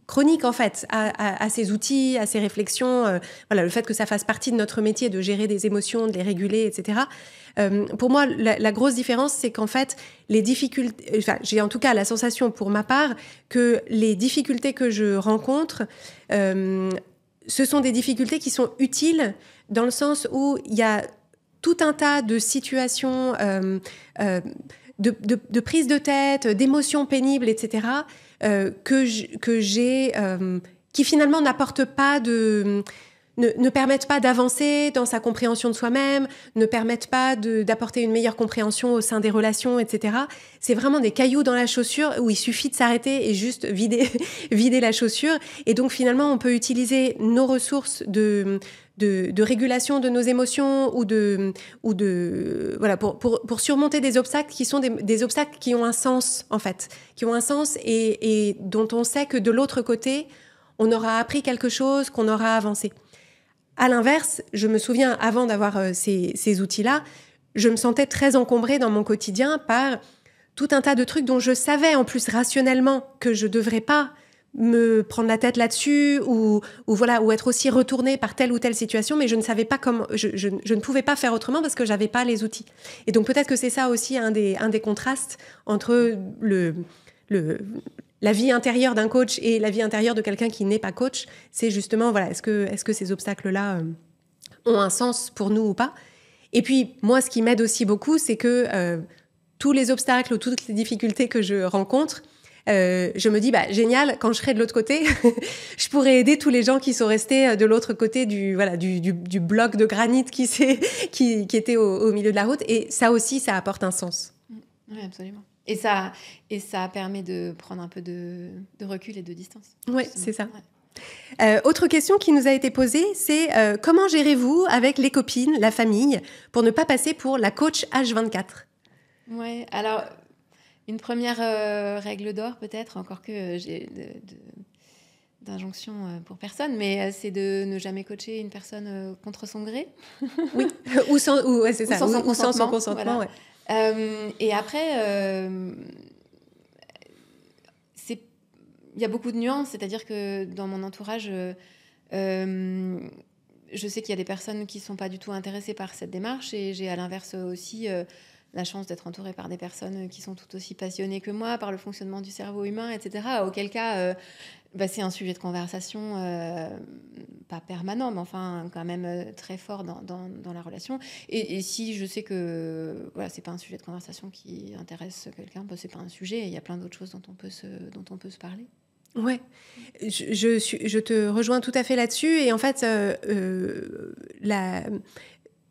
[SPEAKER 1] chronique en fait à ces outils, à ces réflexions, voilà, le fait que ça fasse partie de notre métier de gérer des émotions, de les réguler, etc. Pour moi, la grosse différence, c'est qu'en fait, les difficultés, enfin, j'ai en tout cas la sensation pour ma part que les difficultés que je rencontre, ce sont des difficultés qui sont utiles dans le sens où il y a tout un tas de situations de prise de tête, d'émotions pénibles, etc., qui finalement n'apportent pas ne permettent pas d'avancer dans sa compréhension de soi-même, ne permettent pas d'apporter une meilleure compréhension au sein des relations, etc. C'est vraiment des cailloux dans la chaussure où il suffit de s'arrêter et juste vider la chaussure. Et donc finalement, on peut utiliser nos ressources de régulation de nos émotions voilà, pour surmonter des obstacles qui sont des obstacles qui ont un sens, en fait, qui ont un sens et dont on sait que de l'autre côté, on aura appris quelque chose, qu'on aura avancé. À l'inverse, je me souviens, avant d'avoir ces outils-là, je me sentais très encombrée dans mon quotidien par tout un tas de trucs dont je savais en plus rationnellement que je devrais pas me prendre la tête là-dessus ou être aussi retournée par telle ou telle situation, mais je ne savais pas comment, je ne pouvais pas faire autrement parce que j'avais pas les outils. Et donc peut-être que c'est ça aussi un des contrastes entre la vie intérieure d'un coach et la vie intérieure de quelqu'un qui n'est pas coach. C'est justement, voilà, est-ce que ces obstacles-là ont un sens pour nous ou pas? Et puis, moi, ce qui m'aide aussi beaucoup, c'est que tous les obstacles ou toutes les difficultés que je rencontre, je me dis, génial, quand je serai de l'autre côté, je pourrai aider tous les gens qui sont restés de l'autre côté du bloc de granit qui était au milieu de la route. Et ça aussi, ça apporte un sens.
[SPEAKER 2] Oui, absolument. Et ça permet de prendre un peu de recul et de distance.
[SPEAKER 1] Oui, c'est ça. Ouais. Autre question qui nous a été posée, c'est comment gérez-vous avec les copines, la famille, pour ne pas passer pour la coach H24 ?
[SPEAKER 2] Ouais, alors, une première règle d'or peut-être, encore que j'ai d'injonction pour personne, mais c'est de ne jamais coacher une personne contre son gré. Oui,
[SPEAKER 1] ou sans son consentement.
[SPEAKER 2] Voilà.
[SPEAKER 1] Ouais.
[SPEAKER 2] Et après, il y a beaucoup de nuances, c'est-à-dire que dans mon entourage, je sais qu'il y a des personnes qui ne sont pas du tout intéressées par cette démarche, et j'ai à l'inverse aussi la chance d'être entourée par des personnes qui sont tout aussi passionnées que moi par le fonctionnement du cerveau humain, etc. Auquel cas, c'est un sujet de conversation pas permanent, mais enfin quand même très fort dans la relation. Et si je sais que c'est pas un sujet de conversation qui intéresse quelqu'un, c'est pas un sujet. Il y a plein d'autres choses dont on peut se parler.
[SPEAKER 1] Ouais, je te rejoins tout à fait là-dessus. Et en fait,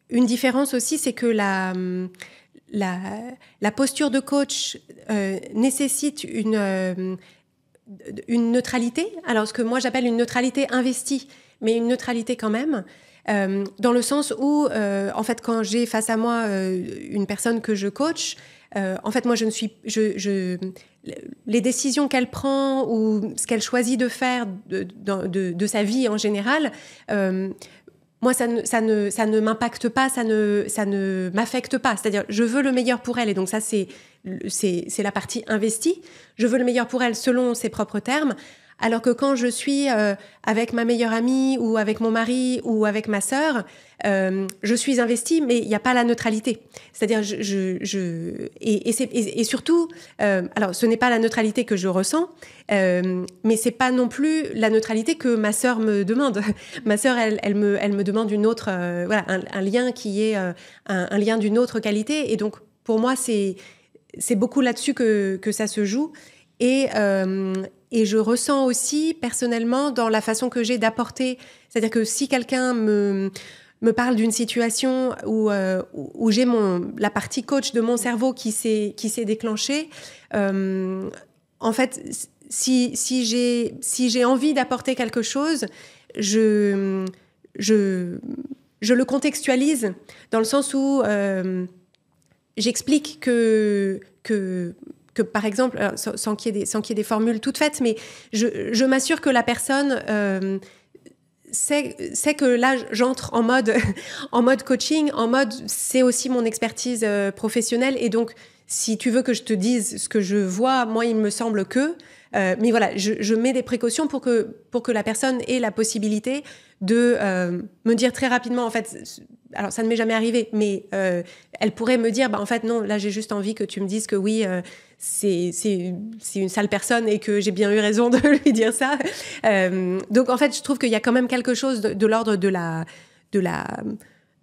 [SPEAKER 1] une différence aussi, c'est que la posture de coach nécessite une neutralité. Alors, ce que moi j'appelle une neutralité investie, mais une neutralité quand même, dans le sens où, en fait, quand j'ai face à moi une personne que je coach, en fait, moi, les décisions qu'elle prend ou ce qu'elle choisit de faire de sa vie en général, moi, ça ne m'impacte pas, ça ne m'affecte pas. C'est-à-dire, je veux le meilleur pour elle. Et donc ça, c'est la partie investie. Je veux le meilleur pour elle selon ses propres termes. alors que quand je suis avec ma meilleure amie ou avec mon mari ou avec ma sœur, je suis investie, mais il n'y a pas la neutralité. C'est-à-dire, et surtout, alors ce n'est pas la neutralité que je ressens, mais c'est pas non plus la neutralité que ma sœur me demande. Ma sœur, elle me demande une autre, voilà, un lien qui est un lien d'une autre qualité. Et donc, pour moi, c'est beaucoup là-dessus que ça se joue. Et je ressens aussi personnellement dans la façon que j'ai d'apporter, c'est-à-dire que si quelqu'un me parle d'une situation où j'ai la partie coach de mon cerveau qui s'est déclenchée, en fait, si j'ai envie d'apporter quelque chose, je le contextualise dans le sens où j'explique que par exemple, sans qu'il y ait des formules toutes faites, mais je m'assure que la personne sait que là, j'entre en mode coaching, en mode c'est aussi mon expertise professionnelle. Et donc, si tu veux que je te dise ce que je vois, moi, il me semble que... mais voilà, je mets des précautions pour que la personne ait la possibilité de me dire très rapidement, en fait... Alors, ça ne m'est jamais arrivé, mais elle pourrait me dire, en fait, non, là, j'ai juste envie que tu me dises que oui, c'est une sale personne et que j'ai bien eu raison de lui dire ça. Donc, en fait, je trouve qu'il y a quand même quelque chose de l'ordre de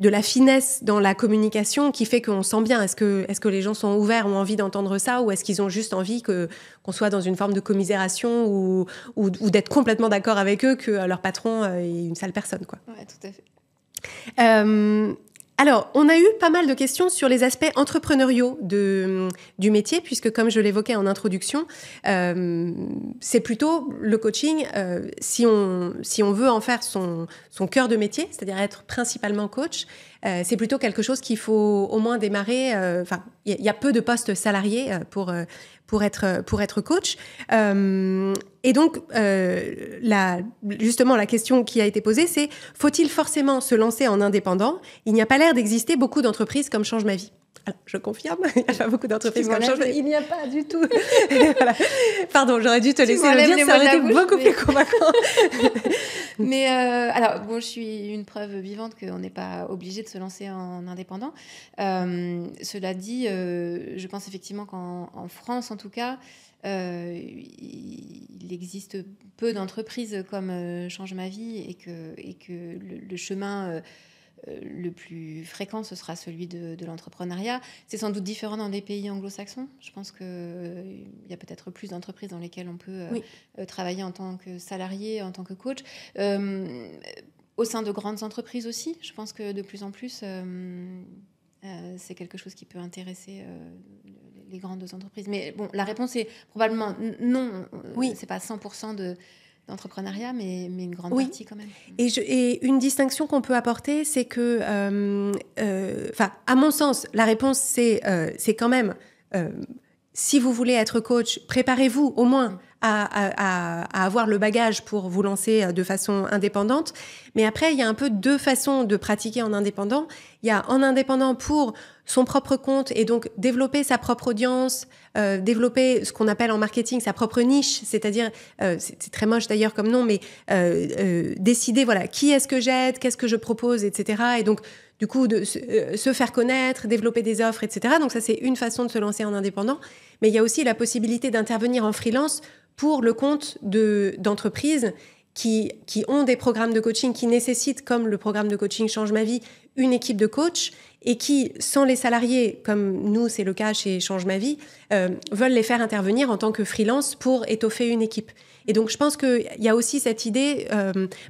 [SPEAKER 1] la finesse dans la communication qui fait qu'on sent bien. Est-ce que les gens sont ouverts, ont envie d'entendre ça, ou est-ce qu'ils ont juste envie qu'on soit dans une forme de commisération ou d'être complètement d'accord avec eux que leur patron est une sale personne, quoi.
[SPEAKER 2] Ouais, tout à fait.
[SPEAKER 1] Alors, on a eu pas mal de questions sur les aspects entrepreneuriaux du métier, puisque comme je l'évoquais en introduction, c'est plutôt le coaching, si on veut en faire son cœur de métier, c'est-à-dire être principalement coach, c'est plutôt quelque chose qu'il faut au moins démarrer. Enfin, il y a peu de postes salariés pour être coach. Et donc, justement, la question qui a été posée, c'est « Faut-il forcément se lancer en indépendant ? Il n'y a pas l'air d'exister beaucoup d'entreprises comme Change ma vie. » Alors, je confirme, il n'y a pas beaucoup d'entreprises comme Change ma vie. Il n'y a pas du tout. Voilà. Pardon, j'aurais dû te laisser le dire, ça aurait été beaucoup plus convaincant.
[SPEAKER 2] Mais alors, bon, je suis une preuve vivante qu'on n'est pas obligé de se lancer en indépendant. Cela dit, je pense effectivement qu'en France, en tout cas, il existe peu d'entreprises comme Change ma vie et que le chemin le plus fréquent, ce sera celui de l'entrepreneuriat. C'est sans doute différent dans des pays anglo-saxons. Je pense qu'il y a peut-être plus d'entreprises dans lesquelles on peut travailler en tant que salarié, en tant que coach. Au sein de grandes entreprises aussi, je pense que de plus en plus, c'est quelque chose qui peut intéresser les grandes entreprises. Mais bon, la réponse est probablement non. Oui. C'est pas 100% d'entrepreneuriat, mais une grande partie quand même.
[SPEAKER 1] Et une distinction qu'on peut apporter, c'est que, à mon sens, la réponse, c'est quand même, si vous voulez être coach, préparez-vous au moins à avoir le bagage pour vous lancer de façon indépendante. Mais après, il y a un peu deux façons de pratiquer en indépendant. Il y a en indépendant pour son propre compte et donc développer sa propre audience, développer ce qu'on appelle en marketing sa propre niche, c'est-à-dire, c'est très moche d'ailleurs comme nom, mais décider, voilà, qui est-ce que j'aide, qu'est-ce que je propose, etc. Et donc, du coup, de se faire connaître, développer des offres, etc. Donc ça, c'est une façon de se lancer en indépendant. Mais il y a aussi la possibilité d'intervenir en freelance pour le compte d'entreprises qui ont des programmes de coaching qui nécessitent, comme le programme de coaching Change ma vie, une équipe de coach et qui, sans les salariés, comme nous, c'est le cas chez Change ma vie, veulent les faire intervenir en tant que freelance pour étoffer une équipe. Et donc, je pense qu'il y a aussi cette idée,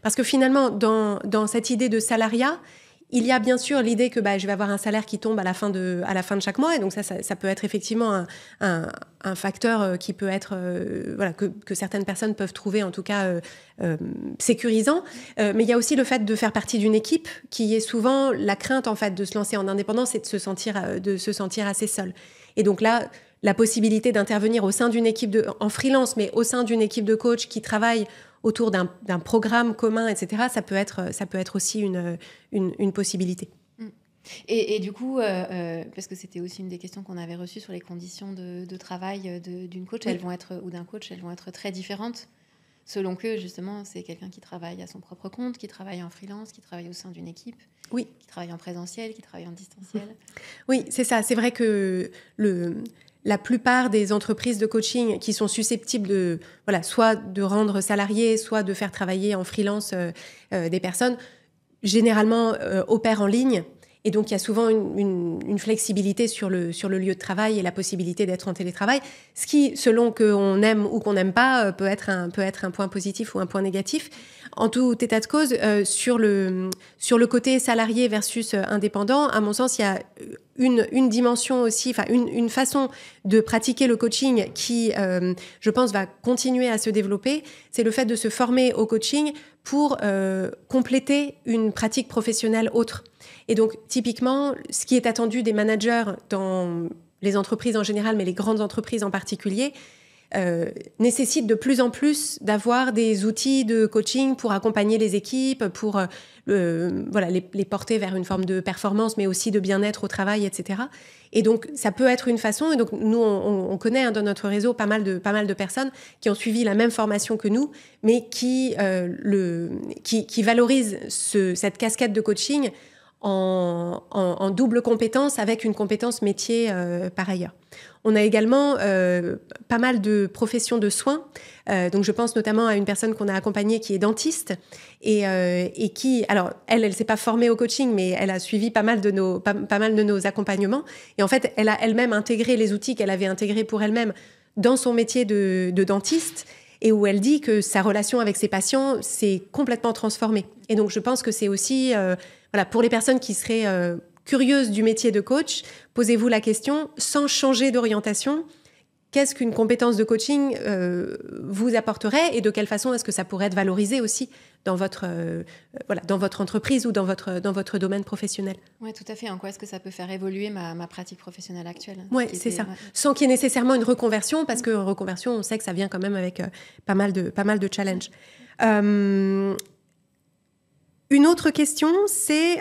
[SPEAKER 1] parce que finalement, dans cette idée de salariat, il y a bien sûr l'idée que je vais avoir un salaire qui tombe à la fin de chaque mois. Et donc ça peut être effectivement un facteur qui peut être que certaines personnes peuvent trouver en tout cas sécurisant. Mais il y a aussi le fait de faire partie d'une équipe qui est souvent la crainte en fait de se lancer en indépendance et de se sentir assez seul. Et donc là, la possibilité d'intervenir au sein d'une équipe en freelance, mais au sein d'une équipe de coach qui travaille autour d'un programme commun, etc., ça peut être aussi une possibilité.
[SPEAKER 2] Et du coup, parce que c'était aussi une des questions qu'on avait reçues sur les conditions de travail d'une coach, ou d'un coach, elles vont être très différentes selon que, justement, c'est quelqu'un qui travaille à son propre compte, qui travaille en freelance, qui travaille au sein d'une équipe,
[SPEAKER 1] oui,
[SPEAKER 2] qui travaille en présentiel, qui travaille en distanciel.
[SPEAKER 1] Oui, c'est ça. C'est vrai que la plupart des entreprises de coaching qui sont susceptibles de, soit de rendre salariés, soit de faire travailler en freelance des personnes, généralement opèrent en ligne. Et donc, il y a souvent une flexibilité sur le lieu de travail et la possibilité d'être en télétravail, ce qui, selon qu'on aime ou qu'on n'aime pas, peut être un point positif ou un point négatif. En tout état de cause, sur le côté salarié versus indépendant, à mon sens, il y a une dimension aussi, enfin une façon de pratiquer le coaching qui, je pense, va continuer à se développer, c'est le fait de se former au coaching pour compléter une pratique professionnelle autre. Et donc, typiquement, ce qui est attendu des managers dans les entreprises en général, mais les grandes entreprises en particulier, nécessite de plus en plus d'avoir des outils de coaching pour accompagner les équipes, pour les porter vers une forme de performance, mais aussi de bien-être au travail, etc. Et donc, ça peut être une façon. Et donc, nous, on connaît dans notre réseau pas mal de personnes qui ont suivi la même formation que nous, mais qui valorisent cette casquette de coaching en double compétence avec une compétence métier par ailleurs. On a également pas mal de professions de soins. Donc, je pense notamment à une personne qu'on a accompagnée qui est dentiste et qui, alors, elle s'est pas formée au coaching, mais elle a suivi pas mal de nos accompagnements. Et en fait, elle a elle-même intégré les outils qu'elle avait intégrés pour elle-même dans son métier de dentiste et où elle dit que sa relation avec ses patients s'est complètement transformée. Et donc, je pense que c'est aussi, pour les personnes qui seraient curieuses du métier de coach, posez-vous la question, sans changer d'orientation, qu'est-ce qu'une compétence de coaching vous apporterait et de quelle façon est-ce que ça pourrait être valorisé aussi dans votre entreprise ou dans votre domaine professionnel.
[SPEAKER 2] Oui, tout à fait. En quoi est-ce que ça peut faire évoluer ma pratique professionnelle actuelle ?
[SPEAKER 1] Oui, c'est ça. Ouais. Sans qu'il y ait nécessairement une reconversion, parce que reconversion, on sait que ça vient quand même avec pas mal de challenges. Une autre question, c'est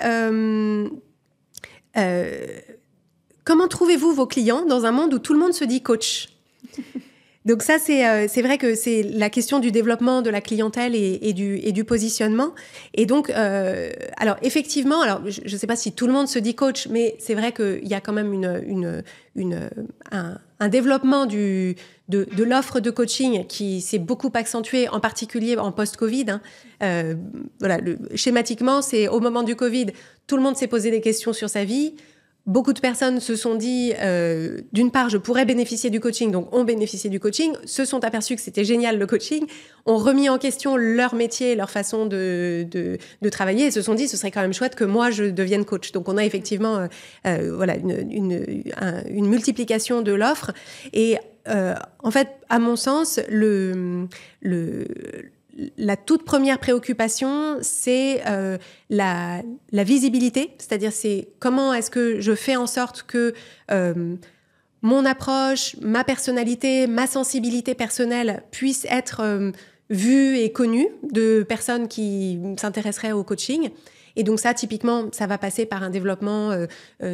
[SPEAKER 1] comment trouvez-vous vos clients dans un monde où tout le monde se dit coach ? Donc ça, c'est vrai que c'est la question du développement de la clientèle et du positionnement. Et donc, alors effectivement, je ne sais pas si tout le monde se dit coach, mais c'est vrai qu'il y a quand même un développement de l'offre de coaching qui s'est beaucoup accentué, en particulier en post-Covid. Schématiquement, c'est au moment du Covid, tout le monde s'est posé des questions sur sa vie. Beaucoup de personnes se sont dit, d'une part, je pourrais bénéficier du coaching, donc ont bénéficié du coaching, se sont aperçus que c'était génial le coaching, ont remis en question leur métier, leur façon de travailler et se sont dit, ce serait quand même chouette que moi, je devienne coach. Donc, on a effectivement une multiplication de l'offre. Et en fait, à mon sens, la toute première préoccupation, c'est la visibilité, c'est-à-dire c'est comment est-ce que je fais en sorte que mon approche, ma personnalité, ma sensibilité personnelle puisse être vue et connue de personnes qui s'intéresseraient au coaching. Et donc ça, typiquement, ça va passer par un développement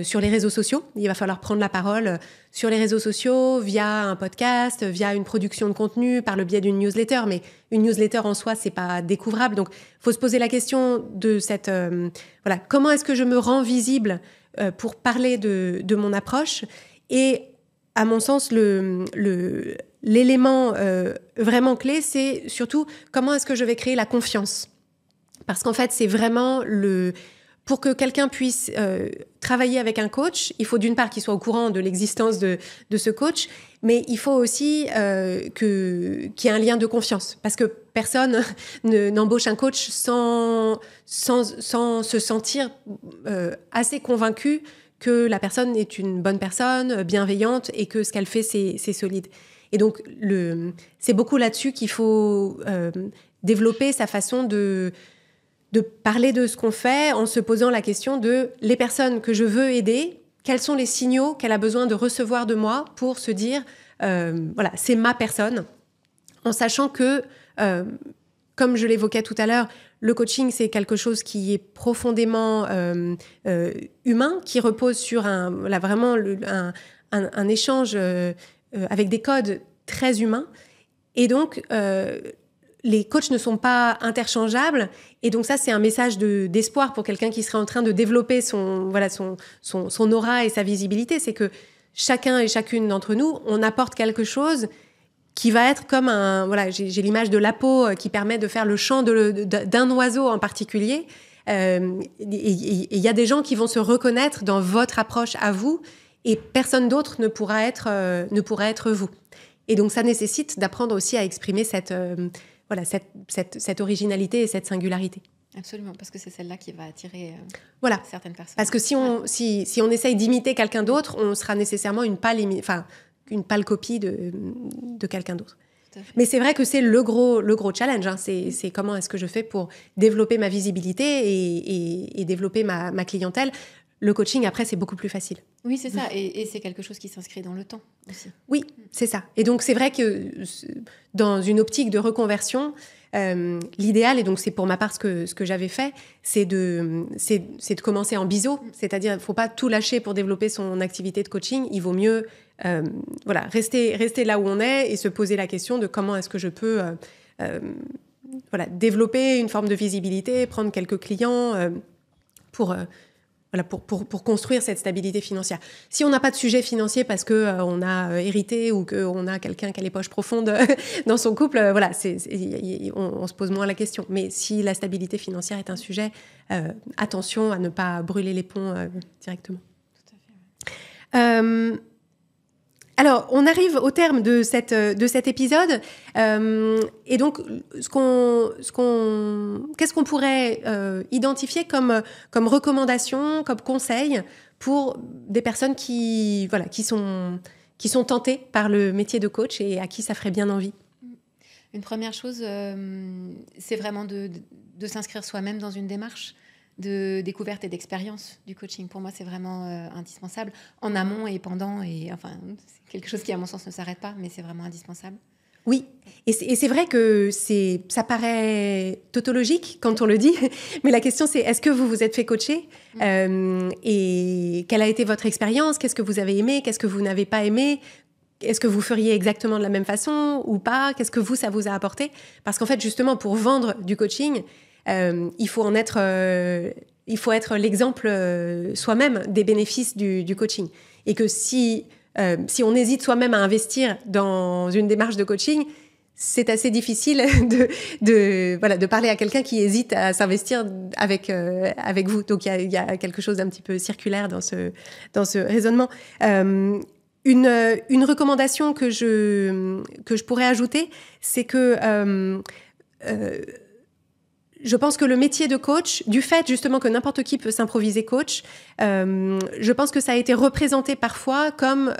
[SPEAKER 1] sur les réseaux sociaux. Il va falloir prendre la parole sur les réseaux sociaux, via un podcast, via une production de contenu, par le biais d'une newsletter. Mais une newsletter en soi, c'est pas découvrable. Donc, il faut se poser la question de cette... comment est-ce que je me rends visible pour parler de mon approche ? Et à mon sens, l'élément vraiment clé, c'est surtout comment est-ce que je vais créer la confiance ? Parce qu'en fait, c'est vraiment pour que quelqu'un puisse travailler avec un coach, il faut d'une part qu'il soit au courant de l'existence de ce coach, mais il faut aussi qu'il y ait un lien de confiance. Parce que personne n'embauche un coach sans se sentir assez convaincu que la personne est une bonne personne, bienveillante, et que ce qu'elle fait, c'est solide. Et donc, c'est beaucoup là-dessus qu'il faut développer sa façon de parler de ce qu'on fait en se posant la question de les personnes que je veux aider, quels sont les signaux qu'elle a besoin de recevoir de moi pour se dire, c'est ma personne, en sachant que, comme je l'évoquais tout à l'heure, le coaching, c'est quelque chose qui est profondément humain, qui repose sur vraiment un échange avec des codes très humains. Et donc, les coachs ne sont pas interchangeables. Et donc ça, c'est un message d'espoir pour quelqu'un qui serait en train de développer son aura et sa visibilité. C'est que chacun et chacune d'entre nous, on apporte quelque chose qui va être comme j'ai l'image de l'apeau qui permet de faire le chant d'un oiseau en particulier. Et il y a des gens qui vont se reconnaître dans votre approche à vous, et personne d'autre ne pourra être vous. Et donc ça nécessite d'apprendre aussi à exprimer cette originalité et cette singularité.
[SPEAKER 2] Absolument, parce que c'est celle-là qui va attirer certaines personnes.
[SPEAKER 1] Parce que si on essaye d'imiter quelqu'un d'autre, on sera nécessairement une pâle copie de quelqu'un d'autre. Mais c'est vrai que c'est le gros challenge. Hein. C'est comment est-ce que je fais pour développer ma visibilité et développer ma clientèle. Le coaching, après, c'est beaucoup plus facile.
[SPEAKER 2] Oui, c'est ça. Et c'est quelque chose qui s'inscrit dans le temps aussi.
[SPEAKER 1] Oui, c'est ça. Et donc, c'est vrai que dans une optique de reconversion, l'idéal, et donc c'est pour ma part ce que j'avais fait, c'est de commencer en biseau. C'est-à-dire, il ne faut pas tout lâcher pour développer son activité de coaching. Il vaut mieux rester là où on est et se poser la question de comment est-ce que je peux développer une forme de visibilité, prendre quelques clients pour construire cette stabilité financière. Si on n'a pas de sujet financier parce qu'on a hérité ou qu'on a quelqu'un qui a les poches profondes dans son couple, on se pose moins la question. Mais si la stabilité financière est un sujet, attention à ne pas brûler les ponts directement.
[SPEAKER 2] Tout à fait.
[SPEAKER 1] Alors, on arrive au terme de cet épisode. Et donc, qu'est-ce qu'on pourrait identifier comme recommandation, comme conseil pour des personnes qui sont tentées par le métier de coach et à qui ça ferait bien envie?
[SPEAKER 2] Une première chose, c'est vraiment de s'inscrire soi-même dans une démarche de découverte et d'expérience du coaching. Pour moi, c'est vraiment indispensable, en amont et pendant. Et enfin, c'est quelque chose qui, à mon sens, ne s'arrête pas, mais c'est vraiment indispensable.
[SPEAKER 1] Oui, et c'est vrai que ça paraît tautologique quand on le dit, mais la question c'est, est-ce que vous vous êtes fait coacher et quelle a été votre expérience? Qu'est-ce que vous avez aimé? Qu'est-ce que vous n'avez pas aimé? Est-ce que vous feriez exactement de la même façon ou pas? Qu'est-ce que ça vous a apporté? Parce qu'en fait, justement, pour vendre du coaching, il faut être l'exemple soi-même des bénéfices du coaching. Et que si on hésite soi-même à investir dans une démarche de coaching, c'est assez difficile de parler à quelqu'un qui hésite à s'investir avec vous. Donc il y a quelque chose d'un petit peu circulaire dans ce raisonnement. Une recommandation que je pourrais ajouter, c'est que je pense que le métier de coach, du fait justement que n'importe qui peut s'improviser coach, je pense que ça a été représenté parfois comme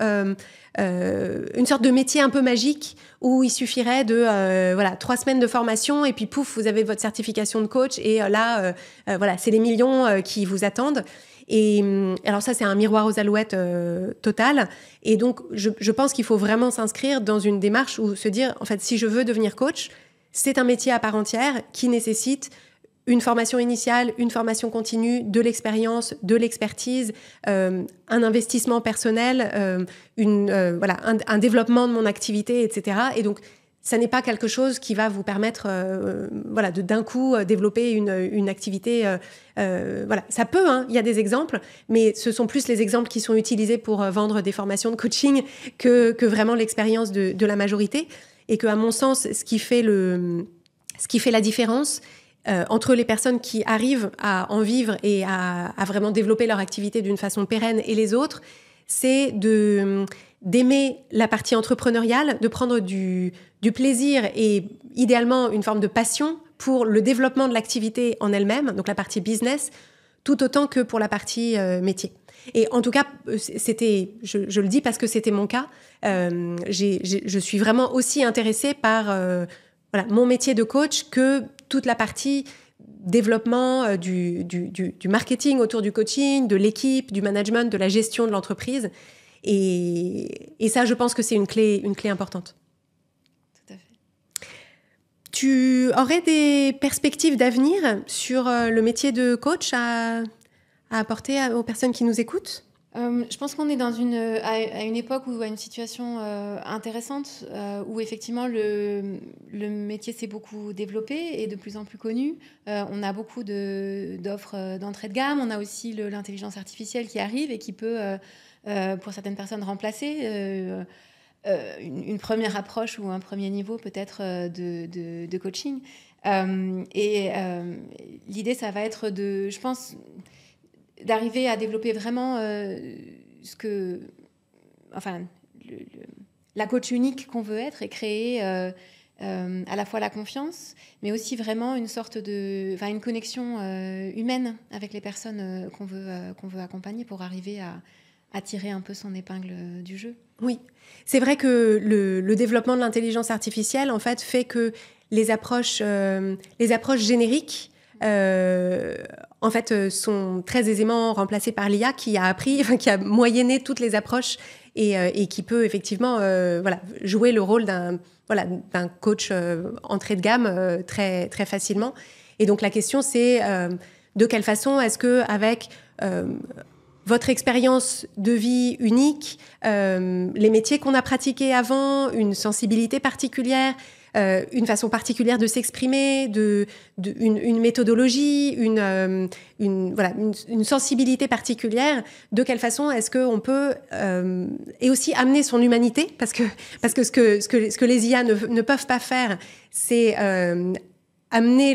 [SPEAKER 1] une sorte de métier un peu magique où il suffirait de 3 semaines de formation et puis pouf, vous avez votre certification de coach et c'est les millions qui vous attendent. Et alors ça, c'est un miroir aux alouettes total. Et donc, je pense qu'il faut vraiment s'inscrire dans une démarche où se dire, en fait, si je veux devenir coach, c'est un métier à part entière qui nécessite une formation initiale, une formation continue, de l'expérience, de l'expertise, un investissement personnel, un développement de mon activité, etc. Et donc, ça n'est pas quelque chose qui va vous permettre de d'un coup développer une activité. Ça peut, il y a des exemples, mais ce sont plus les exemples qui sont utilisés pour vendre des formations de coaching que vraiment l'expérience de la majorité. Et qu'à mon sens, ce qui fait la différence entre les personnes qui arrivent à en vivre et à vraiment développer leur activité d'une façon pérenne et les autres, c'est d'aimer la partie entrepreneuriale, de prendre du plaisir et idéalement une forme de passion pour le développement de l'activité en elle-même, donc la partie business, tout autant que pour la partie métier. Et en tout cas, je le dis parce que c'était mon cas, je suis vraiment aussi intéressée par mon métier de coach que toute la partie développement du marketing autour du coaching, de l'équipe, du management, de la gestion de l'entreprise. Et ça, je pense que c'est une clé importante.
[SPEAKER 2] Tout à fait.
[SPEAKER 1] Tu aurais des perspectives d'avenir sur le métier de coach à apporter aux personnes qui nous écoutent ?
[SPEAKER 2] Je pense qu'on est à une époque ou à une situation intéressante où effectivement le métier s'est beaucoup développé et de plus en plus connu. On a beaucoup d'offres d'entrée de gamme. On a aussi l'intelligence artificielle qui arrive et qui peut, pour certaines personnes, remplacer une première approche ou un premier niveau peut-être de coaching. L'idée, ça va être je pense, d'arriver à développer vraiment la coach unique qu'on veut être et créer à la fois la confiance, mais aussi vraiment une connexion humaine avec les personnes qu'on veut accompagner pour arriver à tirer un peu son épingle du jeu.
[SPEAKER 1] Oui, c'est vrai que le développement de l'intelligence artificielle, en fait, fait que les approches génériques en fait, sont très aisément remplacées par l'IA qui a qui a moyenné toutes les approches et qui peut effectivement jouer le rôle d'un coach entrée de gamme très, très facilement. Et donc, la question, c'est de quelle façon est-ce qu'avec votre expérience de vie unique, les métiers qu'on a pratiqués avant, une sensibilité particulière, une façon particulière de s'exprimer, une méthodologie, une sensibilité particulière. De quelle façon est-ce qu'on peut et aussi amener son humanité, parce que ce que les IA ne peuvent pas faire, c'est amener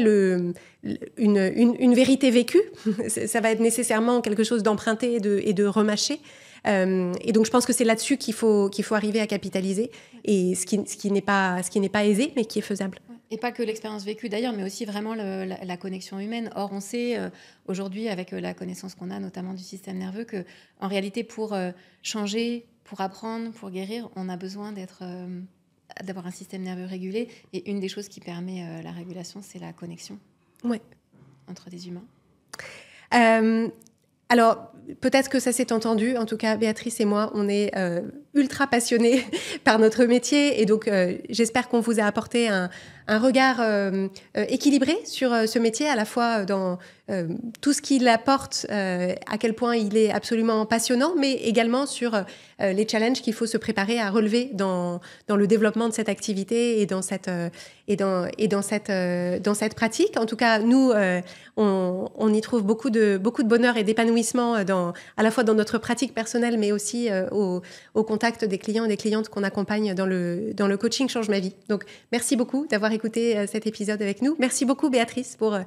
[SPEAKER 1] une vérité vécue. Ça va être nécessairement quelque chose d'emprunté et de remâché. Et donc, je pense que c'est là-dessus qu'il faut arriver à capitaliser, et ce qui n'est pas aisé, mais qui est faisable.
[SPEAKER 2] Et pas que l'expérience vécue d'ailleurs, mais aussi vraiment la connexion humaine. Or, on sait aujourd'hui, avec la connaissance qu'on a, notamment du système nerveux, qu'en réalité, pour changer, pour apprendre, pour guérir, on a besoin d'avoir un système nerveux régulé. Et une des choses qui permet la régulation, c'est la connexion entre des humains.
[SPEAKER 1] Alors, peut-être que ça s'est entendu. En tout cas, Béatrice et moi, on est ultra passionnés par notre métier. Et donc, j'espère qu'on vous a apporté un regard équilibré sur ce métier, à la fois dans tout ce qu'il apporte, à quel point il est absolument passionnant, mais également sur les challenges qu'il faut se préparer à relever dans le développement de cette activité et dans cette pratique. En tout cas, nous, on y trouve beaucoup de bonheur et d'épanouissement à la fois dans notre pratique personnelle, mais aussi au contact des clients et des clientes qu'on accompagne dans le coaching Change ma vie. Donc, merci beaucoup d'avoir écouté cet épisode avec nous. Merci beaucoup, Béatrice, pour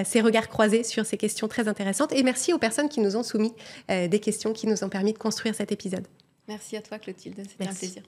[SPEAKER 1] ces regards croisés sur ces questions très intéressantes. Et merci aux personnes qui nous ont soumis des questions qui nous ont permis de construire cet épisode.
[SPEAKER 2] Merci à toi, Clotilde. C'était un plaisir.